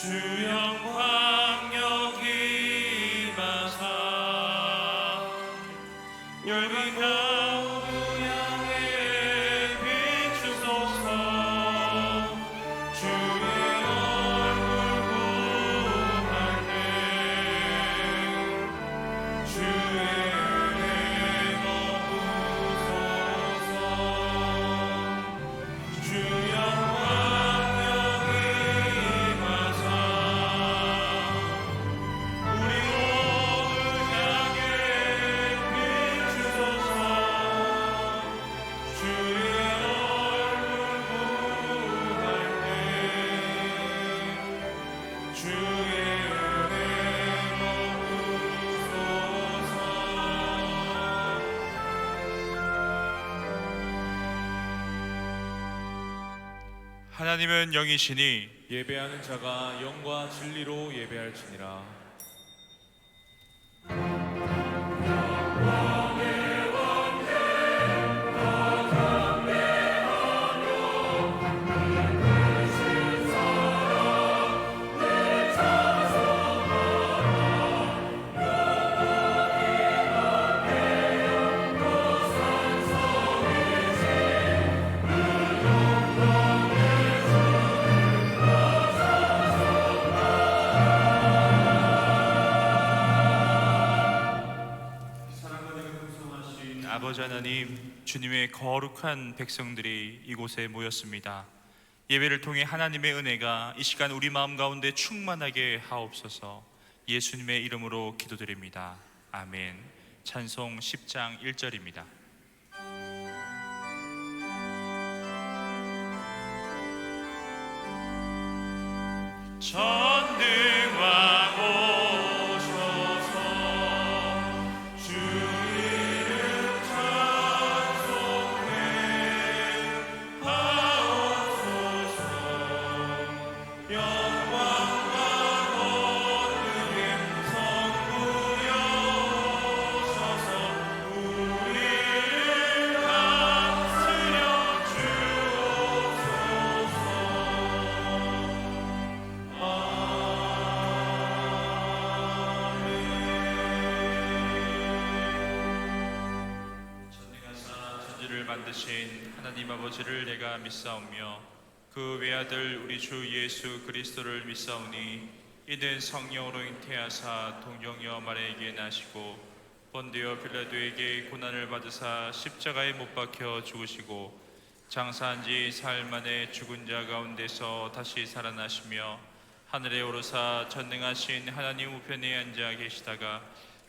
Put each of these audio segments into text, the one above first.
주 영광 여기 임하사 열방과 모두 향해 비추소서. 주의 얼굴 보았네. 주의 은혜 머무소서. 주 영광 여기 임하사 우리 모두 향해 비추소서. 주의 얼굴 보았네. 주의 은혜 머무소서. 하나님은 영이시니 예배하는 자가 영과 진리로 예배할지니라. 아버지 하나님, 주님의 거룩한 백성들이 이곳에 모였습니다. 예배를 통해 하나님의 은혜가 이 시간 우리 마음 가운데 충만하게 하옵소서. 예수님의 이름으로 기도드립니다. 아멘. 찬송 10장 1절입니다. 전능왕 오소서. 주 이름 찬송해 하옵소서. 영광과 권능의 성부여서서 우리를 다스려 주옵소서. 전능하사 천지를 만드신 하나님 아버지를 내가 믿사오며 그 외아들 우리 주 예수 그리스도를 믿사오니 이는 성령으로 잉태하사 동정녀 마리아에게 나시고 본디오 빌라도에게 고난을 받으사 십자가에 못 박혀 죽으시고 장사한 지 사흘 만에 죽은 자 가운데서 다시 살아나시며 하늘에 오르사 전능하신 하나님 우편에 앉아 계시다가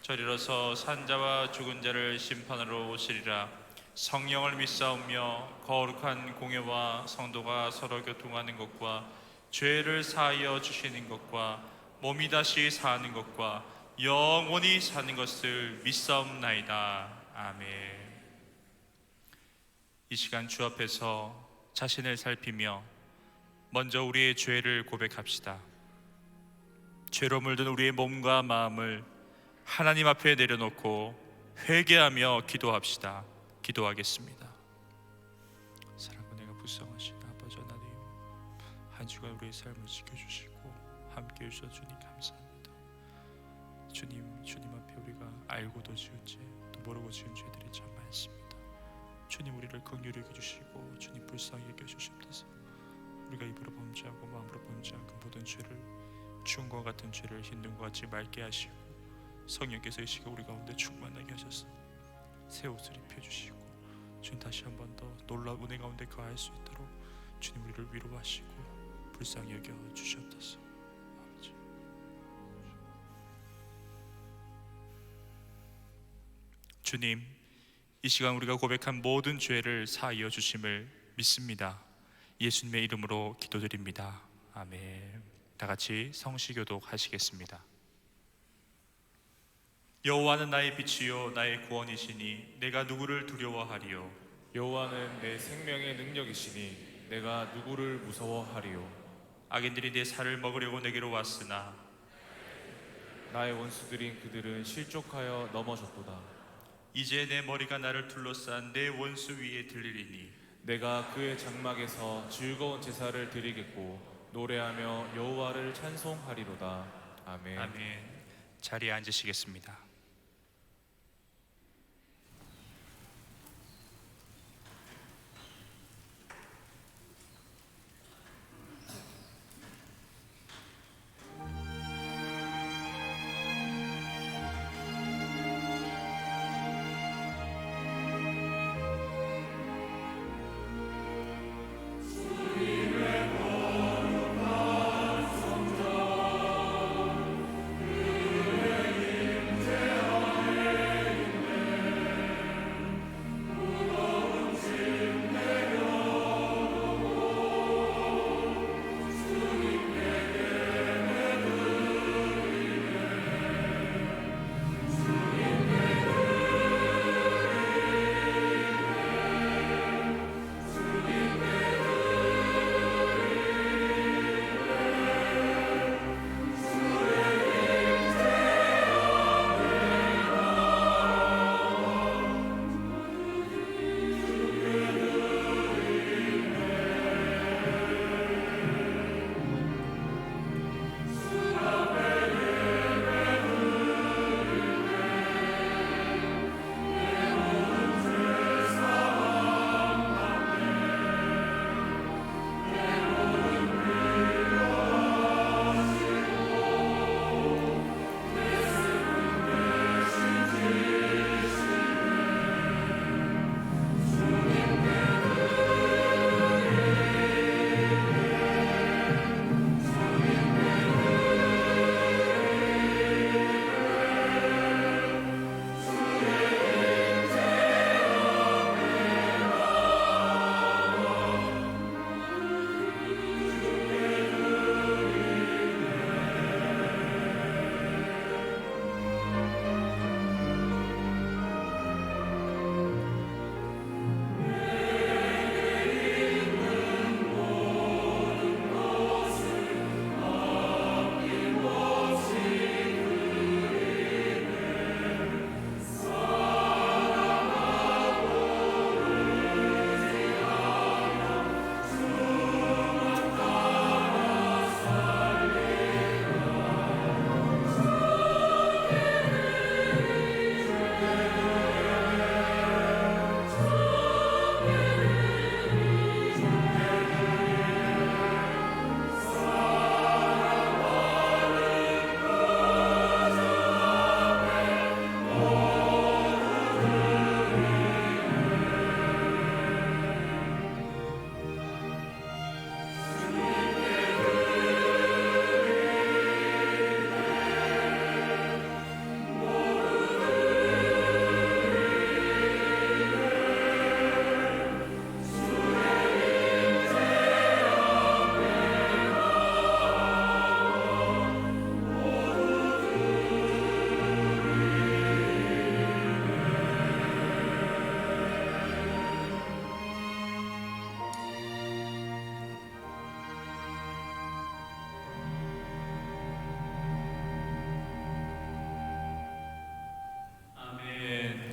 저리로서 산자와 죽은 자를 심판하러 오시리라. 성령을 믿사오며 거룩한 공예와 성도가 서로 교통하는 것과 죄를 사하여 주시는 것과 몸이 다시 사는 것과 영원히 사는 것을 믿사옵나이다. 아멘. 이 시간 주 앞에서 자신을 살피며 먼저 우리의 죄를 고백합시다. 죄로 물든 우리의 몸과 마음을 하나님 앞에 내려놓고 회개하며 기도합시다. 기도하겠습니다. 사랑과 내가 불쌍하신 아버지 하나님, 한 주간 우리의 삶을 지켜주시고 함께해 주셔서 주님 감사합니다. 주님 앞에 우리가 알고도 지은 죄, 또 모르고 지은 죄들이 참 많습니다. 주님 우리를 긍휼히 여겨주시고 주님 불쌍히 여겨주시옵소서. 우리가 입으로 범죄하고 마음으로 범죄한 그 모든 죄를 주음과 같은 죄를 흰눈과 같이 맑게 하시고 성령께서 이 시간 우리 가운데 충만하게 하셔서 새 옷을 입혀주시고 주님 다시 한 번 더 놀라운 은혜 가운데 거할 수 있도록 주님 우리를 위로하시고 불쌍히 여겨주시옵소서. 아버지, 주님 이 시간 우리가 고백한 모든 죄를 사하여 주심을 믿습니다. 예수님의 이름으로 기도드립니다. 아멘. 다 같이 성시교독 하시겠습니다. 여호와는 나의 빛이요 나의 구원이시니 내가 누구를 두려워하리요. 여호와는 내 생명의 능력이시니 내가 누구를 무서워하리요. 악인들이 내 살을 먹으려고 내게로 왔으나 나의 원수들인 그들은 실족하여 넘어졌도다. 이제 내 머리가 나를 둘러싼 내 원수 위에 들리리니 내가 그의 장막에서 즐거운 제사를 드리겠고 노래하며 여호와를 찬송하리로다. 아멘. 아멘. 자리에 앉으시겠습니다.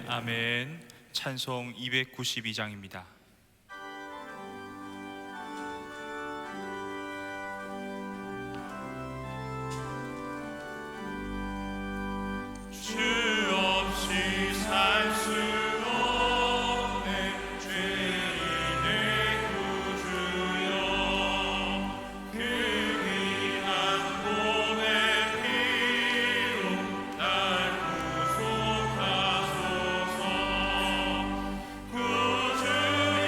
아멘. 찬송 292장입니다. 주 없이 살 수 없네 죄인의 구주여 그 귀한 몸의 피로 날 구속하소서 구주여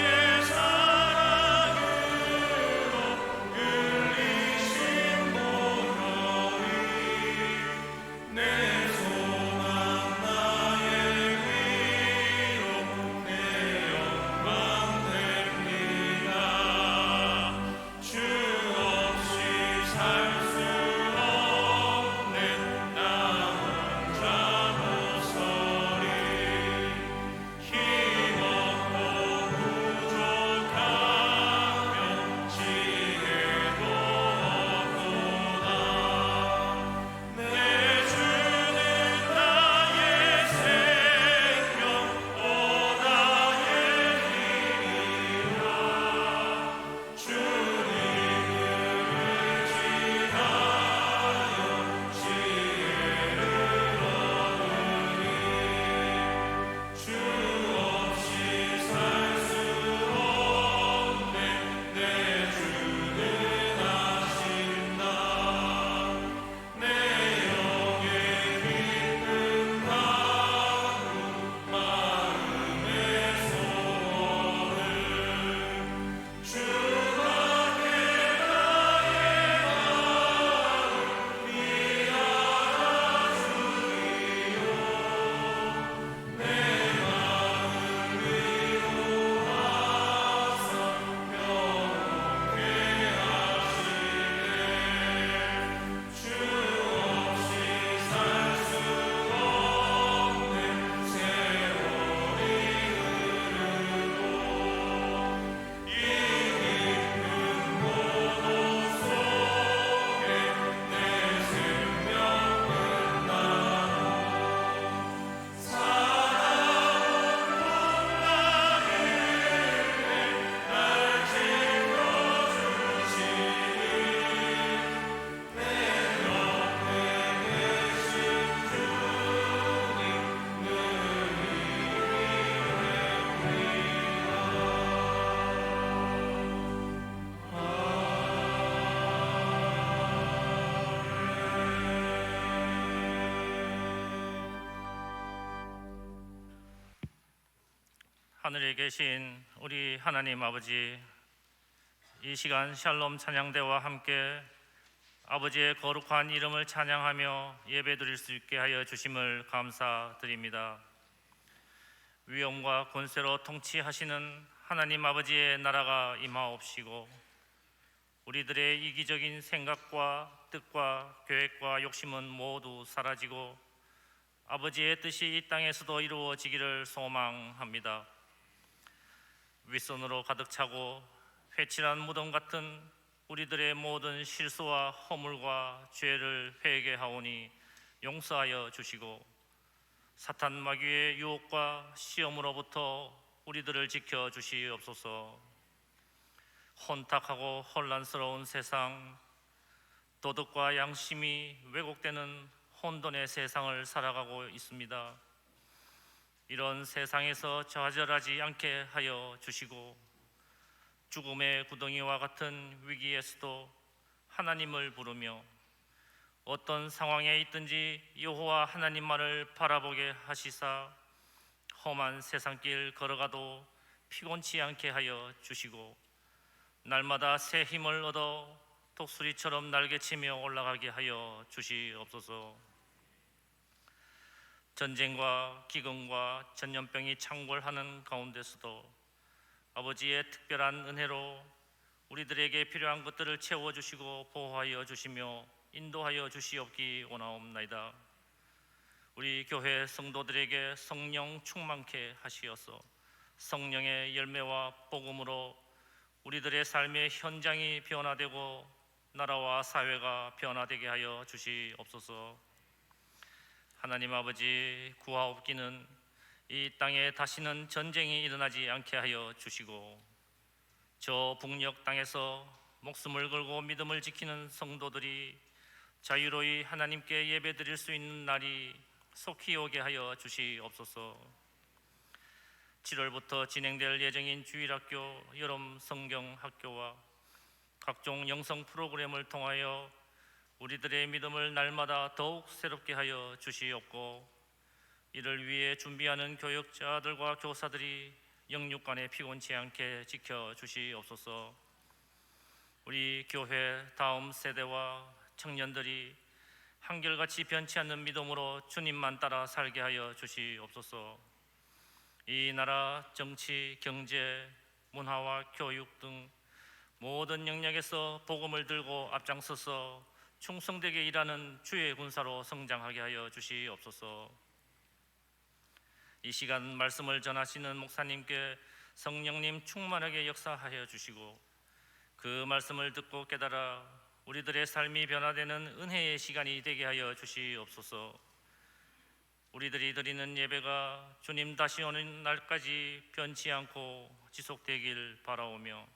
하늘에 계신 우리 하나님 아버지, 이 시간 샬롬 찬양대와 함께 아버지의 거룩한 이름을 찬양하며 예배드릴 수 있게 하여 주심을 감사드립니다. 위엄과 권세로 통치하시는 하나님 아버지의 나라가 임하옵시고, 우리들의 이기적인 생각과 뜻과 계획과 욕심은 모두 사라지고 아버지의 뜻이 이 땅에서도 이루어지기를 소망합니다. 윗손으로 가득 차고 회칠한 무덤 같은 우리들의 모든 실수와 허물과 죄를 회개하오니 용서하여 주시고, 사탄 마귀의 유혹과 시험으로부터 우리들을 지켜 주시옵소서. 혼탁하고 혼란스러운 세상, 도덕과 양심이 왜곡되는 혼돈의 세상을 살아가고 있습니다. 이런 세상에서 좌절하지 않게 하여 주시고, 죽음의 구덩이와 같은 위기에서도 하나님을 부르며 어떤 상황에 있든지 여호와 하나님만을 바라보게 하시사 험한 세상길 걸어가도 피곤치 않게 하여 주시고, 날마다 새 힘을 얻어 독수리처럼 날개치며 올라가게 하여 주시옵소서. 전쟁과 기근과 전염병이 창궐하는 가운데서도 아버지의 특별한 은혜로 우리들에게 필요한 것들을 채워주시고 보호하여 주시며 인도하여 주시옵기 원하옵나이다. 우리 교회 성도들에게 성령 충만케 하시어서 성령의 열매와 복음으로 우리들의 삶의 현장이 변화되고 나라와 사회가 변화되게 하여 주시옵소서. 하나님 아버지, 구하옵기는 이 땅에 다시는 전쟁이 일어나지 않게 하여 주시고, 저 북녘 땅에서 목숨을 걸고 믿음을 지키는 성도들이 자유로이 하나님께 예배드릴 수 있는 날이 속히 오게 하여 주시옵소서. 7월부터 진행될 예정인 주일학교, 여름 성경학교와 각종 영성 프로그램을 통하여 우리들의 믿음을 날마다 더욱 새롭게 하여 주시옵고, 이를 위해 준비하는 교육자들과 교사들이 영육간에 피곤치 않게 지켜 주시옵소서. 우리 교회 다음 세대와 청년들이 한결같이 변치 않는 믿음으로 주님만 따라 살게 하여 주시옵소서. 이 나라 정치, 경제, 문화와 교육 등 모든 영역에서 복음을 들고 앞장서서 충성되게 일하는 주의 군사로 성장하게 하여 주시옵소서. 이 시간 말씀을 전하시는 목사님께 성령님 충만하게 역사하여 주시고, 그 말씀을 듣고 깨달아 우리들의 삶이 변화되는 은혜의 시간이 되게 하여 주시옵소서. 우리들이 드리는 예배가 주님 다시 오는 날까지 변치 않고 지속되길 바라오며,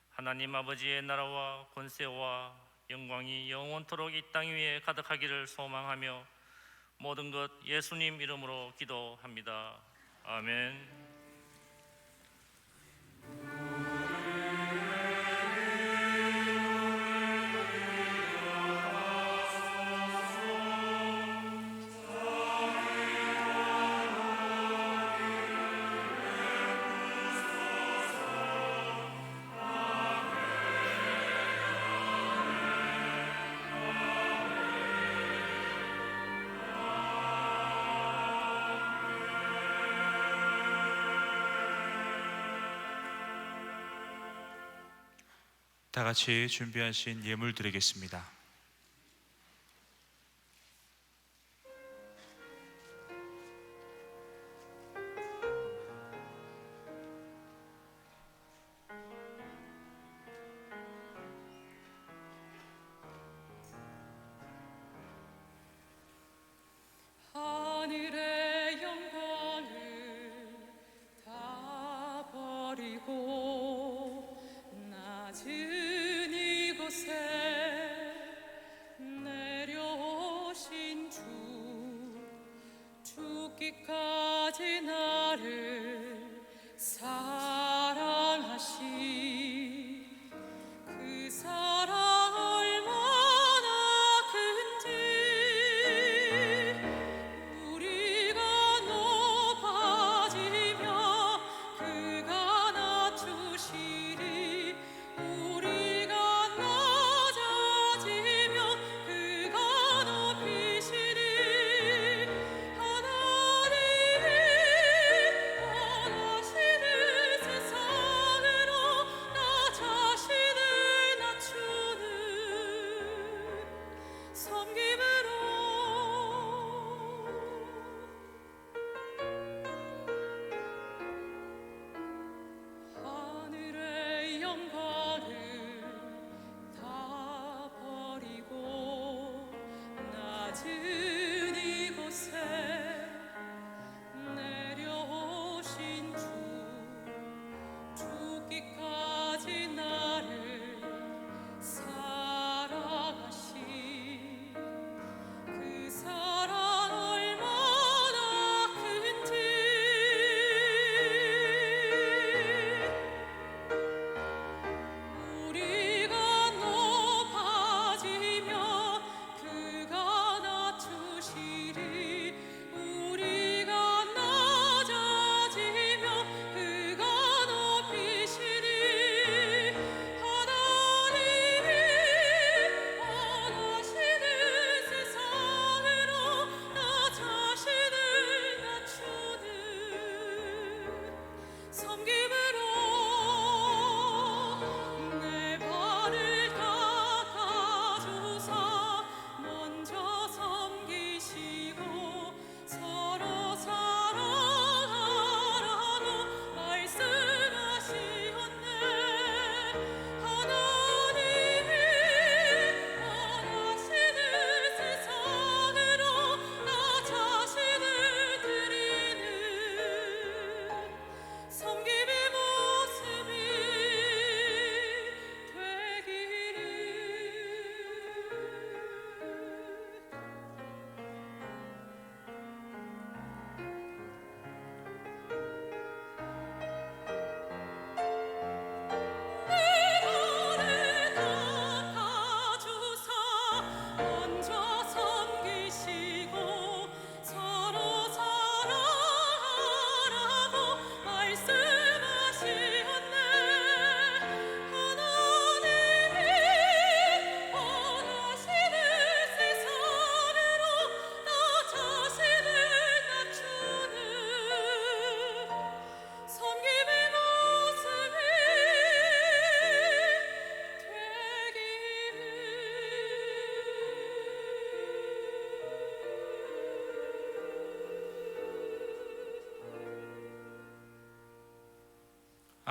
하나님 아버지의 나라와 권세와 영광이 영원토록 이 땅 위에 가득하기를 소망하며 모든 것 예수님 이름으로 기도합니다. 아멘. 다 같이 준비하신 예물 드리겠습니다. 하늘의 영광을 다 버리고 낮은 이곳에 내려오신 죽기까지 나를 사랑하신 그 사랑 얼마나 큰지 우리가 높아지며 그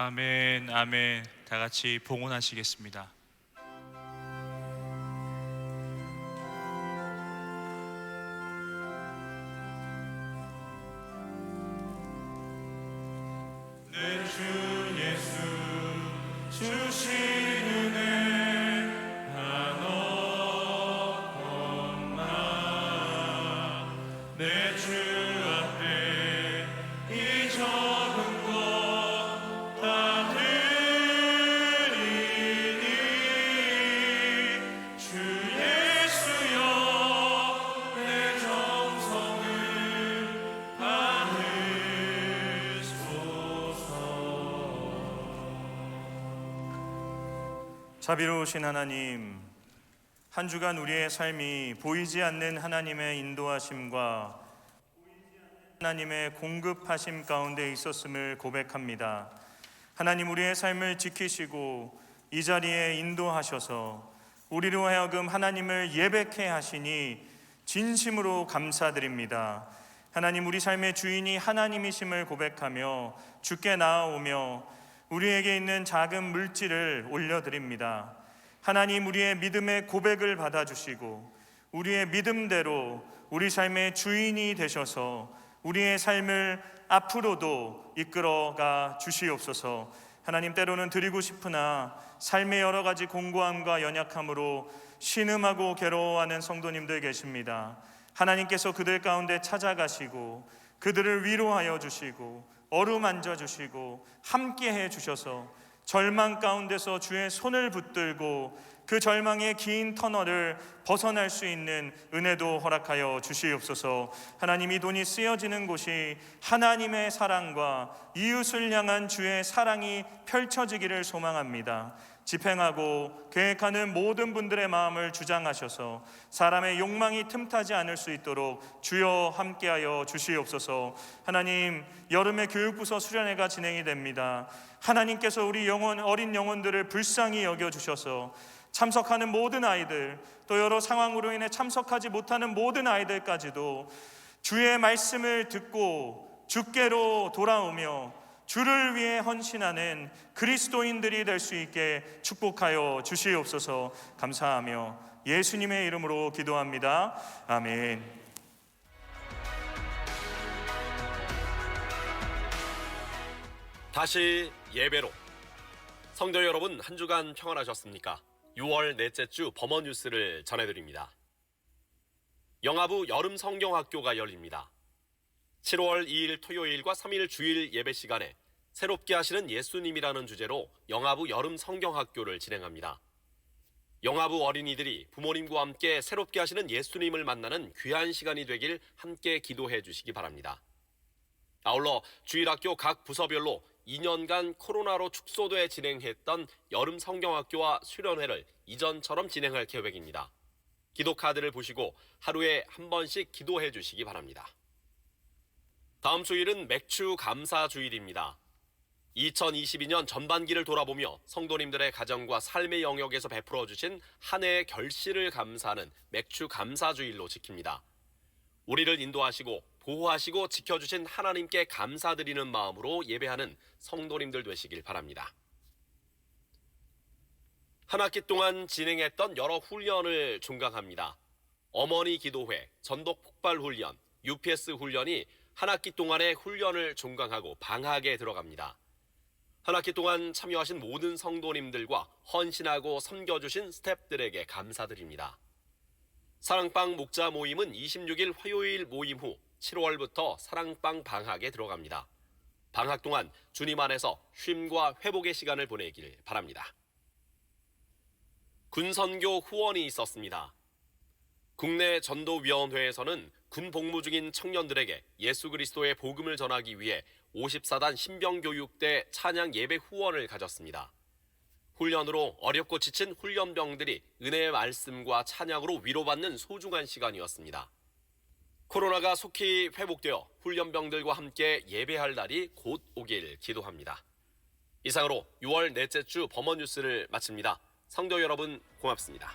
아멘, 아멘. 다 같이 봉헌하시겠습니다. 내 주 예수 주신 은혜 한없구나. 내 주 앞에 이 적은 것 다 드리니 주 예수여 내 정성을 받으소서. 자비로우신 하나님, 한 주간 우리의 삶이 보이지 않는 하나님의 인도하심과 하나님의 공급하심 가운데 있었음을 고백합니다. 하나님, 우리의 삶을 지키시고 이 자리에 인도하셔서 우리로 하여금 하나님을 예배케 하시니 진심으로 감사드립니다. 하나님, 우리 삶의 주인이 하나님이심을 고백하며 주께 나아오며 우리에게 있는 작은 물질을 올려드립니다. 하나님, 우리의 믿음의 고백을 받아주시고 우리의 믿음대로 우리 삶의 주인이 되셔서 우리의 삶을 앞으로도 이끌어가 주시옵소서. 하나님, 때로는 드리고 싶으나 삶의 여러 가지 공고함과 연약함으로 신음하고 괴로워하는 성도님들 계십니다. 하나님께서 그들 가운데 찾아가시고 그들을 위로하여 주시고 어루만져 주시고 함께해 주셔서 절망 가운데서 주의 손을 붙들고 그 절망의 긴 터널을 벗어날 수 있는 은혜도 허락하여 주시옵소서. 하나님, 이 돈이 쓰여지는 곳이 하나님의 사랑과 이웃을 향한 주의 사랑이 펼쳐지기를 소망합니다. 집행하고 계획하는 모든 분들의 마음을 주장하셔서 사람의 욕망이 틈타지 않을 수 있도록 주여 함께하여 주시옵소서. 하나님, 여름의 교육부서 수련회가 진행이 됩니다. 하나님께서 우리 어린 영혼들을 불쌍히 여겨주셔서 참석하는 모든 아이들, 또 여러 상황으로 인해 참석하지 못하는 모든 아이들까지도 주의 말씀을 듣고 주께로 돌아오며 주를 위해 헌신하는 그리스도인들이 될 수 있게 축복하여 주시옵소서. 감사하며 예수님의 이름으로 기도합니다. 아멘. 다시 예배로. 성도 여러분, 한 주간 평안하셨습니까? 6월 넷째 주 범어 뉴스를 전해드립니다. 영아부 여름 성경학교가 열립니다. 7월 2일 토요일과 3일 주일 예배 시간에 새롭게 하시는 예수님이라는 주제로 영아부 여름 성경학교를 진행합니다. 영아부 어린이들이 부모님과 함께 새롭게 하시는 예수님을 만나는 귀한 시간이 되길 함께 기도해 주시기 바랍니다. 아울러 주일학교 각 부서별로 2년간 코로나로 축소돼 진행했던 여름 성경학교와 수련회를 이전처럼 진행할 계획입니다. 기도 카드를 보시고 하루에 한 번씩 기도해 주시기 바랍니다. 다음 주일은 맥주 감사 주일입니다. 2022년 전반기를 돌아보며 성도님들의 가정과 삶의 영역에서 베풀어 주신 한 해의 결실을 감사하는 맥주 감사 주일로 지킵니다. 우리를 인도하시고 보호하시고 지켜주신 하나님께 감사드리는 마음으로 예배하는 성도님들 되시길 바랍니다. 한 학기 동안 진행했던 여러 훈련을 종강합니다. 어머니 기도회, 전독 폭발 훈련, UPS 훈련이 한 학기 동안의 훈련을 종강하고 방학에 들어갑니다. 한 학기 동안 참여하신 모든 성도님들과 헌신하고 섬겨주신 스태프들에게 감사드립니다. 사랑방 목자 모임은 26일 화요일 모임 후 7월부터 사랑방 방학에 들어갑니다. 방학 동안 주님 안에서 쉼과 회복의 시간을 보내길 바랍니다. 군선교 후원이 있었습니다. 국내 전도위원회에서는 군 복무 중인 청년들에게 예수 그리스도의 복음을 전하기 위해 54단 신병교육대 찬양 예배 후원을 가졌습니다. 훈련으로 어렵고 지친 훈련병들이 은혜의 말씀과 찬양으로 위로받는 소중한 시간이었습니다. 코로나가 속히 회복되어 훈련병들과 함께 예배할 날이 곧 오길 기도합니다. 이상으로 6월 넷째 주 범어 뉴스를 마칩니다. 성도 여러분 고맙습니다.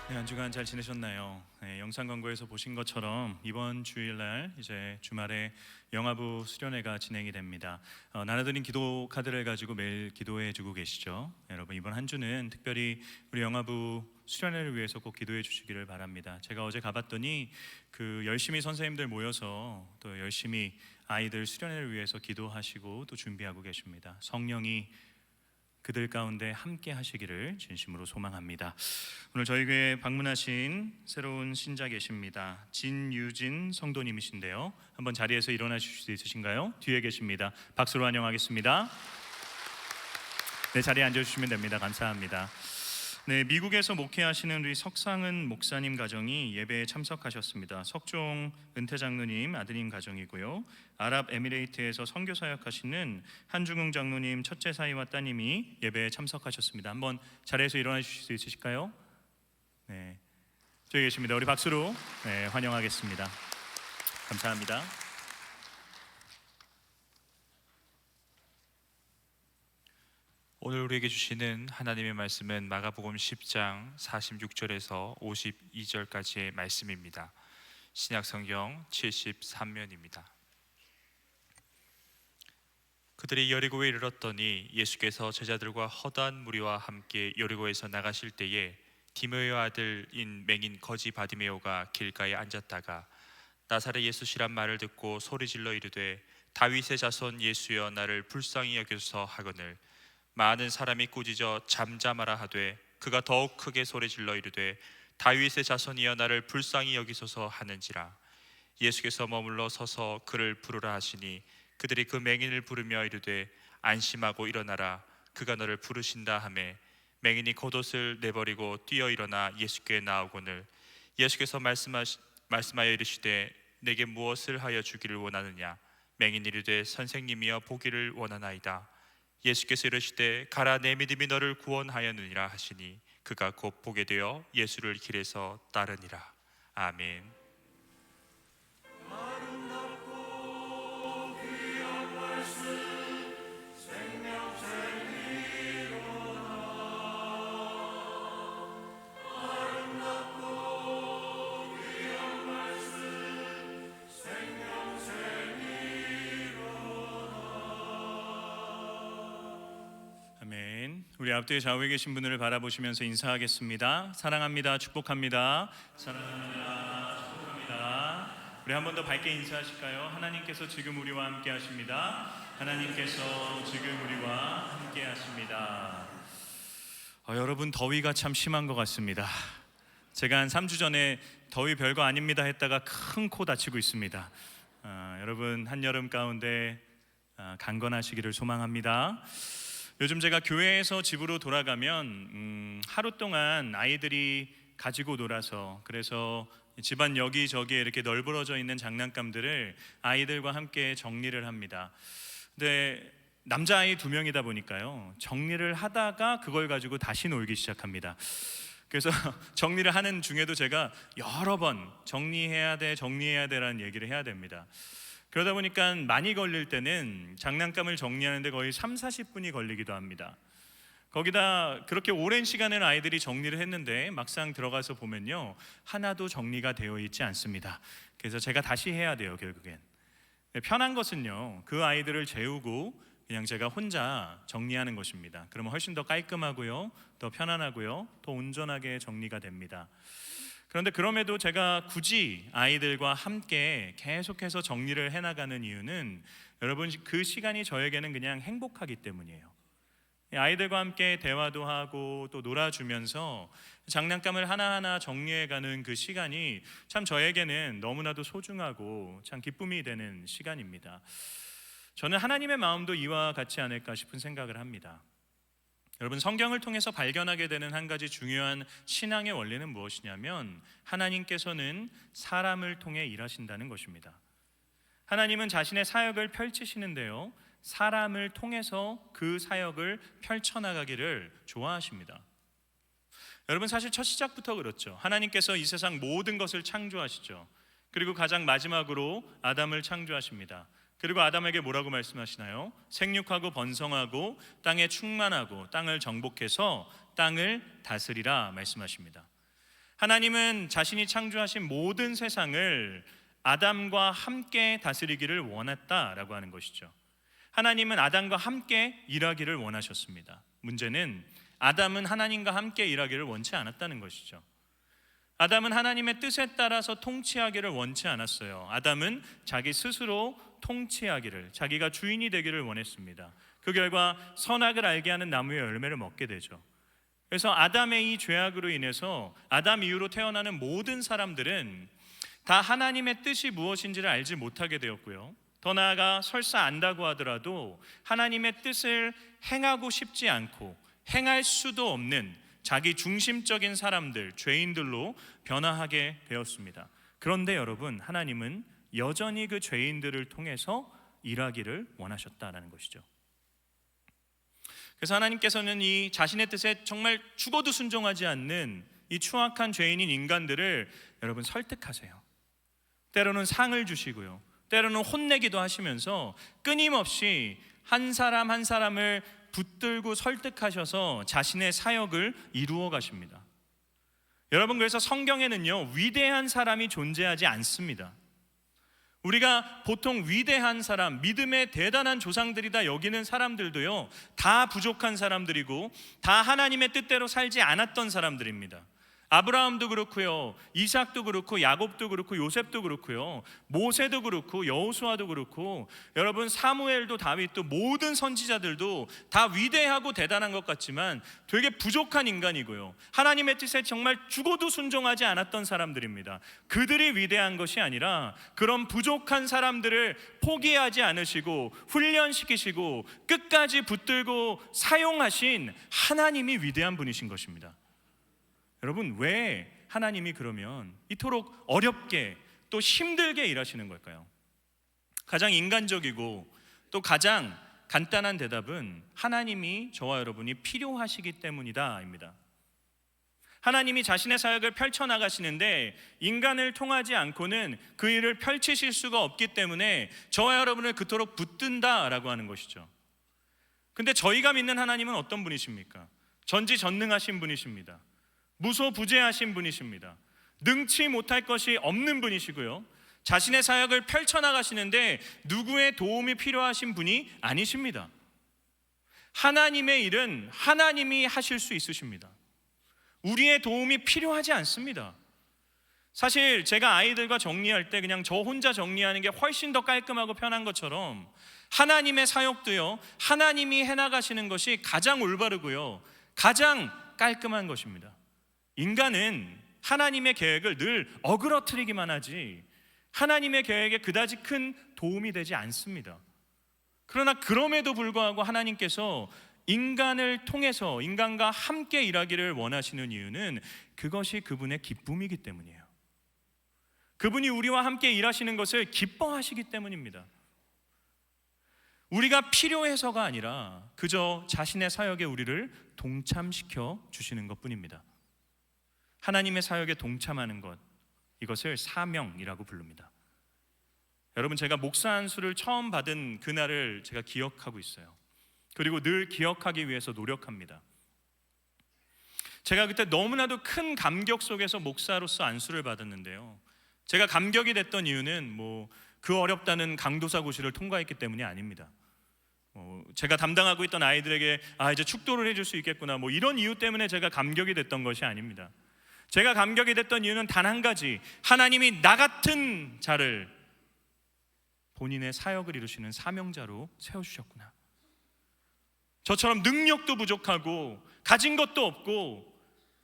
네, 한 주간 잘 지내셨나요? 영상 광고에서 보신 것처럼 이번 주일날 이제 주말에 영화부 수련회가 진행이 됩니다. 나눠드린 기도 카드를 가지고 매일 기도해 주고 계시죠? 여러분, 이번 한 주는 특별히 우리 영화부 수련회를 위해서 꼭 기도해 주시기를 바랍니다. 제가 어제 가봤더니 열심히 선생님들 모여서 또 열심히 아이들 수련회를 위해서 기도하시고 또 준비하고 계십니다. 성령이 그들 가운데 함께 하시기를 진심으로 소망합니다. 오늘 저희 교회에 방문하신 새로운 신자 계십니다. 진유진 성도님이신데요, 한번 자리에서 일어나실 수 있으신가요? 뒤에 계십니다. 박수로 환영하겠습니다. 네, 자리에 앉아주시면 됩니다. 감사합니다. 네, 미국에서 목회하시는 우리 석상은 목사님 가정이 예배에 참석하셨습니다. 석종 은퇴 장로님 아드님 가정이고요. 아랍에미레이트에서 선교 사역하시는 한중흥 장로님 첫째 사위와 따님이 예배에 참석하셨습니다. 한번 자리에서 일어나 주실 수 있으실까요? 네, 저기 계십니다. 우리 박수로 환영하겠습니다. 감사합니다. 오늘 우리에게 주시는 하나님의 말씀은 마가복음 10장 46절에서 52절까지의 말씀입니다. 신약성경 73면입니다. 그들이 여리고에 이르렀더니 예수께서 제자들과 허다한 무리와 함께 여리고에서 나가실 때에 디메오의 아들인 맹인 거지 바디메오가 길가에 앉았다가 나사렛 예수시란 말을 듣고 소리질러 이르되 다윗의 자손 예수여 나를 불쌍히 여기소서 하거늘 많은 사람이 꾸짖어 잠잠하라 하되 그가 더욱 크게 소리질러 이르되 다윗의 자손이여 나를 불쌍히 여기소서 하는지라. 예수께서 머물러 서서 그를 부르라 하시니 그들이 그 맹인을 부르며 이르되 안심하고 일어나라 그가 너를 부르신다 하매 맹인이 겉옷을 내버리고 뛰어 일어나 예수께 나오거늘 예수께서 말씀하여 이르시되 내게 무엇을 하여 주기를 원하느냐. 맹인이 이르되 선생님이여 보기를 원하나이다. 예수께서 이르시되 가라 내 믿음이 너를 구원하였느니라 하시니 그가 곧 보게 되어 예수를 길에서 따르니라. 아멘. 우리 앞뒤에 좌우에 계신 분들을 바라보시면서 인사하겠습니다. 사랑합니다. 축복합니다. 사랑합니다. 축복합니다. 우리 한 번 더 밝게 인사하실까요? 하나님께서 지금 우리와 함께 하십니다. 하나님께서 지금 우리와 함께 하십니다. 여러분, 더위가 참 심한 것 같습니다. 제가 한 3주 전에 더위 별거 아닙니다 했다가 큰 코 다치고 있습니다. 여러분, 한여름 가운데 강건하시기를 소망합니다. 요즘 제가 교회에서 집으로 돌아가면 하루 동안 아이들이 가지고 놀아서, 그래서 집안 여기저기에 이렇게 널브러져 있는 장난감들을 아이들과 함께 정리를 합니다. 근데 남자아이 2명이다 보니까요, 정리를 하다가 그걸 가지고 다시 놀기 시작합니다. 그래서 정리를 하는 중에도 제가 여러 번 정리해야 돼라는 얘기를 해야 됩니다. 그러다 보니까 많이 걸릴 때는 장난감을 정리하는데 거의 30-40분이 걸리기도 합니다. 거기다 그렇게 오랜 시간을 아이들이 정리를 했는데 막상 들어가서 보면요, 하나도 정리가 되어 있지 않습니다. 그래서 제가 다시 해야 돼요, 결국엔. 편한 것은요, 그 아이들을 재우고 그냥 제가 혼자 정리하는 것입니다. 그러면 훨씬 더 깔끔하고요, 더 편안하고요, 더 온전하게 정리가 됩니다. 그런데 그럼에도 제가 굳이 아이들과 함께 계속해서 정리를 해나가는 이유는, 여러분, 그 시간이 저에게는 그냥 행복하기 때문이에요. 아이들과 함께 대화도 하고 또 놀아주면서 장난감을 하나하나 정리해가는 그 시간이 참 저에게는 너무나도 소중하고 참 기쁨이 되는 시간입니다. 저는 하나님의 마음도 이와 같지 않을까 싶은 생각을 합니다. 여러분, 성경을 통해서 발견하게 되는 한 가지 중요한 신앙의 원리는 무엇이냐면, 하나님께서는 사람을 통해 일하신다는 것입니다. 하나님은 자신의 사역을 펼치시는데요, 사람을 통해서 그 사역을 펼쳐나가기를 좋아하십니다. 여러분, 사실 첫 시작부터 그렇죠. 하나님께서 이 세상 모든 것을 창조하시죠. 그리고 가장 마지막으로 아담을 창조하십니다. 그리고 아담에게 뭐라고 말씀하시나요? 생육하고 번성하고 땅에 충만하고 땅을 정복해서 땅을 다스리라 말씀하십니다. 하나님은 자신이 창조하신 모든 세상을 아담과 함께 다스리기를 원했다라고 하는 것이죠. 하나님은 아담과 함께 일하기를 원하셨습니다. 문제는 아담은 하나님과 함께 일하기를 원치 않았다는 것이죠. 아담은 하나님의 뜻에 따라서 통치하기를 원치 않았어요. 아담은 자기 스스로 통치하기를, 자기가 주인이 되기를 원했습니다. 그 결과 선악을 알게 하는 나무의 열매를 먹게 되죠. 그래서 아담의 이 죄악으로 인해서 아담 이후로 태어나는 모든 사람들은 다 하나님의 뜻이 무엇인지를 알지 못하게 되었고요. 더 나아가 설사 안다고 하더라도 하나님의 뜻을 행하고 싶지 않고 행할 수도 없는 자기 중심적인 사람들, 죄인들로 변화하게 되었습니다. 그런데 여러분, 하나님은 여전히 그 죄인들을 통해서 일하기를 원하셨다라는 것이죠. 그래서 하나님께서는 이 자신의 뜻에 정말 죽어도 순종하지 않는 이 추악한 죄인인 인간들을 여러분 설득하세요. 때로는 상을 주시고요, 때로는 혼내기도 하시면서 끊임없이 한 사람 한 사람을 붙들고 설득하셔서 자신의 사역을 이루어 가십니다. 여러분, 그래서 성경에는요, 위대한 사람이 존재하지 않습니다. 우리가 보통 위대한 사람, 믿음의 대단한 조상들이다 여기는 사람들도요, 다 부족한 사람들이고 다 하나님의 뜻대로 살지 않았던 사람들입니다. 아브라함도 그렇고요, 이삭도 그렇고, 야곱도 그렇고, 요셉도 그렇고요, 모세도 그렇고, 여호수아도 그렇고, 여러분 사무엘도 다윗도 모든 선지자들도 다 위대하고 대단한 것 같지만 되게 부족한 인간이고요, 하나님의 뜻에 정말 죽어도 순종하지 않았던 사람들입니다. 그들이 위대한 것이 아니라 그런 부족한 사람들을 포기하지 않으시고 훈련시키시고 끝까지 붙들고 사용하신 하나님이 위대한 분이신 것입니다. 여러분, 왜 하나님이 그러면 이토록 어렵게 또 힘들게 일하시는 걸까요? 가장 인간적이고 또 가장 간단한 대답은 하나님이 저와 여러분이 필요하시기 때문이다입니다. 하나님이 자신의 사역을 펼쳐나가시는데 인간을 통하지 않고는 그 일을 펼치실 수가 없기 때문에 저와 여러분을 그토록 붙든다라고 하는 것이죠. 근데 저희가 믿는 하나님은 어떤 분이십니까? 전지전능하신 분이십니다. 무소부재하신 분이십니다. 능치 못할 것이 없는 분이시고요, 자신의 사역을 펼쳐나가시는데 누구의 도움이 필요하신 분이 아니십니다. 하나님의 일은 하나님이 하실 수 있으십니다. 우리의 도움이 필요하지 않습니다. 사실 제가 아이들과 정리할 때 그냥 저 혼자 정리하는 게 훨씬 더 깔끔하고 편한 것처럼 하나님의 사역도요, 하나님이 해나가시는 것이 가장 올바르고요, 가장 깔끔한 것입니다. 인간은 하나님의 계획을 늘 어그러뜨리기만 하지 하나님의 계획에 그다지 큰 도움이 되지 않습니다. 그러나 그럼에도 불구하고 하나님께서 인간을 통해서 인간과 함께 일하기를 원하시는 이유는 그것이 그분의 기쁨이기 때문이에요. 그분이 우리와 함께 일하시는 것을 기뻐하시기 때문입니다. 우리가 필요해서가 아니라 그저 자신의 사역에 우리를 동참시켜 주시는 것뿐입니다. 하나님의 사역에 동참하는 것, 이것을 사명이라고 부릅니다. 여러분, 제가 목사 안수를 처음 받은 그날을 제가 기억하고 있어요. 그리고 늘 기억하기 위해서 노력합니다. 제가 그때 너무나도 큰 감격 속에서 목사로서 안수를 받았는데요, 제가 감격이 됐던 이유는 그 어렵다는 강도사고시를 통과했기 때문이 아닙니다. 제가 담당하고 있던 아이들에게 이제 축도를 해줄 수 있겠구나, 이런 이유 때문에 제가 감격이 됐던 것이 아닙니다. 제가 감격이 됐던 이유는 단 한 가지, 하나님이 나 같은 자를 본인의 사역을 이루시는 사명자로 세워주셨구나. 저처럼 능력도 부족하고 가진 것도 없고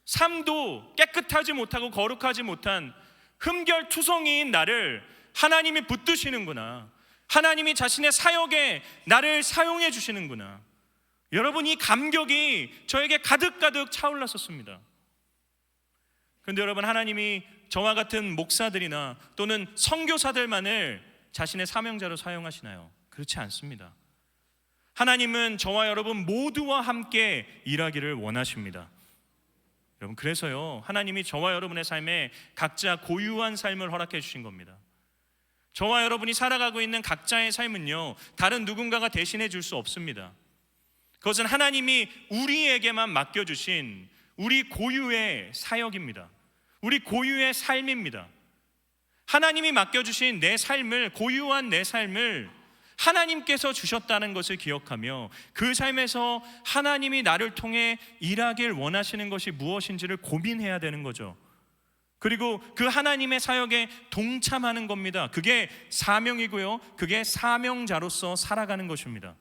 삶도 깨끗하지 못하고 거룩하지 못한 흠결투성이인 나를 하나님이 붙드시는구나. 하나님이 자신의 사역에 나를 사용해 주시는구나. 여러분, 이 감격이 저에게 가득가득 차올랐었습니다. 그런데 여러분, 하나님이 저와 같은 목사들이나 또는 선교사들만을 자신의 사명자로 사용하시나요? 그렇지 않습니다. 하나님은 저와 여러분 모두와 함께 일하기를 원하십니다. 여러분, 그래서요, 하나님이 저와 여러분의 삶에 각자 고유한 삶을 허락해 주신 겁니다. 저와 여러분이 살아가고 있는 각자의 삶은요, 다른 누군가가 대신해 줄 수 없습니다. 그것은 하나님이 우리에게만 맡겨주신 우리 고유의 사역입니다. 우리 고유의 삶입니다. 하나님이 맡겨주신 내 삶을, 고유한 내 삶을 하나님께서 주셨다는 것을 기억하며 그 삶에서 하나님이 나를 통해 일하길 원하시는 것이 무엇인지를 고민해야 되는 거죠. 그리고 그 하나님의 사역에 동참하는 겁니다. 그게 사명이고요, 그게 사명자로서 살아가는 것입니다.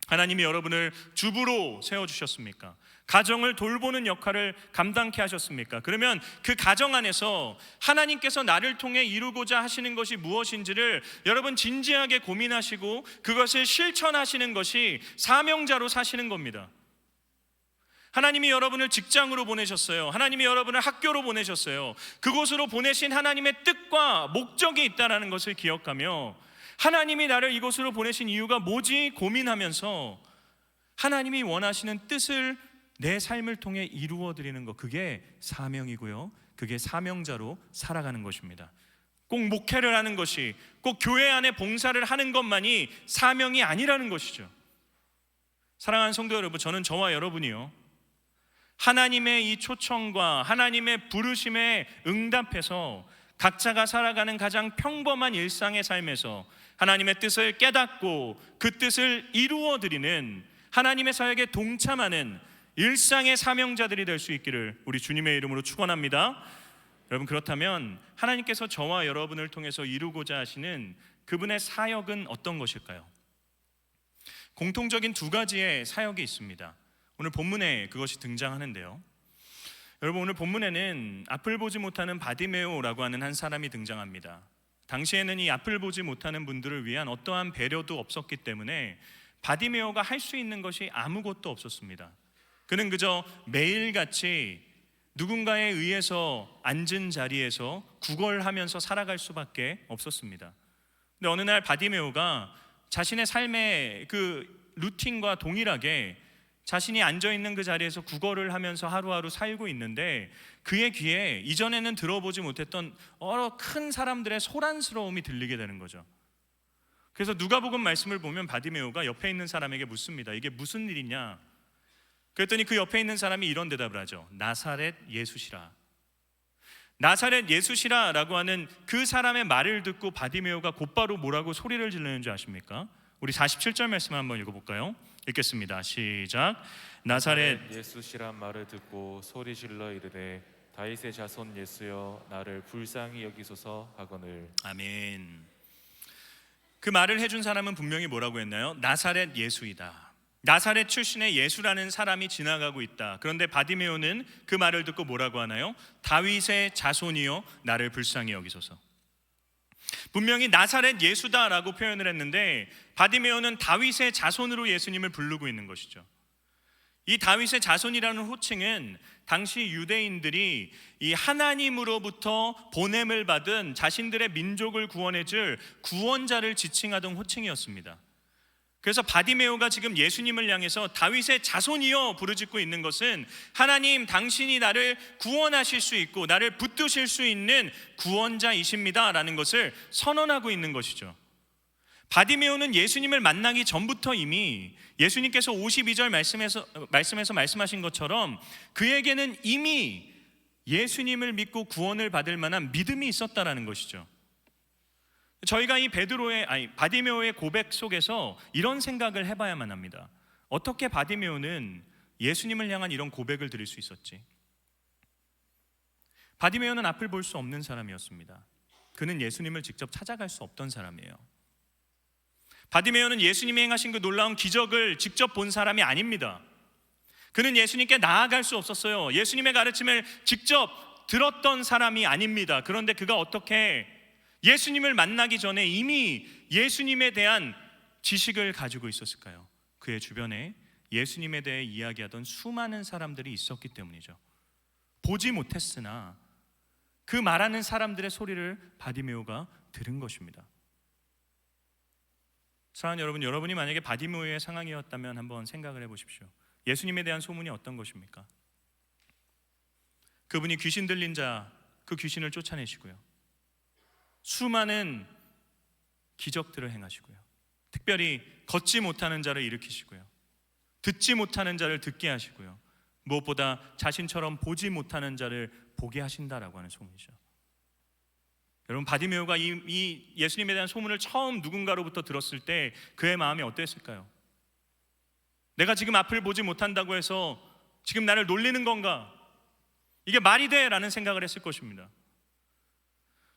하나님이 여러분을 주부로 세워주셨습니까? 가정을 돌보는 역할을 감당케 하셨습니까? 그러면 그 가정 안에서 하나님께서 나를 통해 이루고자 하시는 것이 무엇인지를 여러분 진지하게 고민하시고 그것을 실천하시는 것이 사명자로 사시는 겁니다. 하나님이 여러분을 직장으로 보내셨어요. 하나님이 여러분을 학교로 보내셨어요. 그곳으로 보내신 하나님의 뜻과 목적이 있다는 것을 기억하며 하나님이 나를 이곳으로 보내신 이유가 뭐지 고민하면서 하나님이 원하시는 뜻을 내 삶을 통해 이루어 드리는 것, 그게 사명이고요, 그게 사명자로 살아가는 것입니다. 꼭 목회를 하는 것이, 꼭 교회 안에 봉사를 하는 것만이 사명이 아니라는 것이죠. 사랑하는 성도 여러분, 저는 저와 여러분이요, 하나님의 이 초청과 하나님의 부르심에 응답해서 각자가 살아가는 가장 평범한 일상의 삶에서 하나님의 뜻을 깨닫고 그 뜻을 이루어 드리는, 하나님의 사역에 동참하는 일상의 사명자들이 될 수 있기를 우리 주님의 이름으로 축원합니다. 여러분, 그렇다면 하나님께서 저와 여러분을 통해서 이루고자 하시는 그분의 사역은 어떤 것일까요? 공통적인 두 가지의 사역이 있습니다. 오늘 본문에 그것이 등장하는데요, 여러분, 오늘 본문에는 앞을 보지 못하는 바디메오라고 하는 한 사람이 등장합니다. 당시에는 이 앞을 보지 못하는 분들을 위한 어떠한 배려도 없었기 때문에 바디메오가 할 수 있는 것이 아무것도 없었습니다. 그는 그저 매일같이 누군가에 의해서 앉은 자리에서 구걸하면서 살아갈 수밖에 없었습니다. 근데 어느 날 바디메오가 자신의 삶의 그 루틴과 동일하게 자신이 앉아있는 그 자리에서 구걸을 하면서 하루하루 살고 있는데 그의 귀에 이전에는 들어보지 못했던 여러 큰 사람들의 소란스러움이 들리게 되는 거죠. 그래서 누가복음 말씀을 보면 바디메오가 옆에 있는 사람에게 묻습니다. 이게 무슨 일이냐? 그랬더니 그 옆에 있는 사람이 이런 대답을 하죠. 나사렛 예수시라. 나사렛 예수시라 라고 하는 그 사람의 말을 듣고 바디메오가 곧바로 뭐라고 소리를 지르는 줄 아십니까? 우리 47절 말씀 한번 읽어볼까요? 읽겠습니다. 시작. 나사렛 예수시란 말을 듣고 소리 질러 이르되 다윗의 자손 예수여 나를 불쌍히 여기소서 하거늘. 아멘. 그 말을 해준 사람은 분명히 뭐라고 했나요? 나사렛 예수이다. 나사렛 출신의 예수라는 사람이 지나가고 있다. 그런데 바디메오는 그 말을 듣고 뭐라고 하나요? 다윗의 자손이여 나를 불쌍히 여기소서. 분명히 나사렛 예수다라고 표현을 했는데 바디메오는 다윗의 자손으로 예수님을 부르고 있는 것이죠. 이 다윗의 자손이라는 호칭은 당시 유대인들이 이 하나님으로부터 보냄을 받은 자신들의 민족을 구원해줄 구원자를 지칭하던 호칭이었습니다. 그래서 바디메오가 지금 예수님을 향해서 다윗의 자손이여 부르짖고 있는 것은 하나님, 당신이 나를 구원하실 수 있고 나를 붙드실 수 있는 구원자이십니다 라는 것을 선언하고 있는 것이죠. 바디메오는 예수님을 만나기 전부터 이미 예수님께서 52절 말씀에서 말씀하신 것처럼 그에게는 이미 예수님을 믿고 구원을 받을 만한 믿음이 있었다라는 것이죠. 저희가 이 바디메오의 고백 속에서 이런 생각을 해봐야만 합니다. 어떻게 바디메오는 예수님을 향한 이런 고백을 드릴 수 있었지? 바디메오는 앞을 볼 수 없는 사람이었습니다. 그는 예수님을 직접 찾아갈 수 없던 사람이에요. 바디메오는 예수님이 행하신 그 놀라운 기적을 직접 본 사람이 아닙니다. 그는 예수님께 나아갈 수 없었어요. 예수님의 가르침을 직접 들었던 사람이 아닙니다. 그런데 그가 어떻게 예수님을 만나기 전에 이미 예수님에 대한 지식을 가지고 있었을까요? 그의 주변에 예수님에 대해 이야기하던 수많은 사람들이 있었기 때문이죠. 보지 못했으나 그 말하는 사람들의 소리를 바디메오가 들은 것입니다. 사랑하는 여러분, 여러분이 만약에 바디메오의 상황이었다면 한번 생각을 해보십시오. 예수님에 대한 소문이 어떤 것입니까? 그분이 귀신 들린 자, 그 귀신을 쫓아내시고요, 수많은 기적들을 행하시고요, 특별히 걷지 못하는 자를 일으키시고요, 듣지 못하는 자를 듣게 하시고요, 무엇보다 자신처럼 보지 못하는 자를 보게 하신다라고 하는 소문이죠. 여러분, 바디메오가 이 예수님에 대한 소문을 처음 누군가로부터 들었을 때 그의 마음이 어땠을까요? 내가 지금 앞을 보지 못한다고 해서 지금 나를 놀리는 건가? 이게 말이 돼? 라는 생각을 했을 것입니다.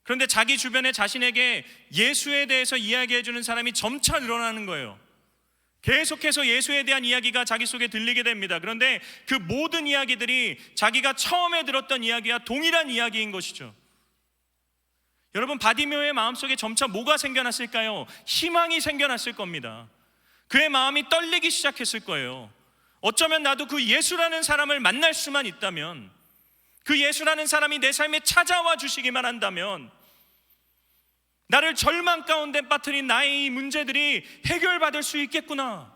그런데 자기 주변에 자신에게 예수에 대해서 이야기해 주는 사람이 점차 늘어나는 거예요. 계속해서 예수에 대한 이야기가 자기 속에 들리게 됩니다. 그런데 그 모든 이야기들이 자기가 처음에 들었던 이야기와 동일한 이야기인 것이죠. 여러분, 바디메오의 마음속에 점차 뭐가 생겨났을까요? 희망이 생겨났을 겁니다. 그의 마음이 떨리기 시작했을 거예요. 어쩌면 나도 그 예수라는 사람을 만날 수만 있다면, 그 예수라는 사람이 내 삶에 찾아와 주시기만 한다면, 나를 절망 가운데 빠뜨린 나의 이 문제들이 해결받을 수 있겠구나.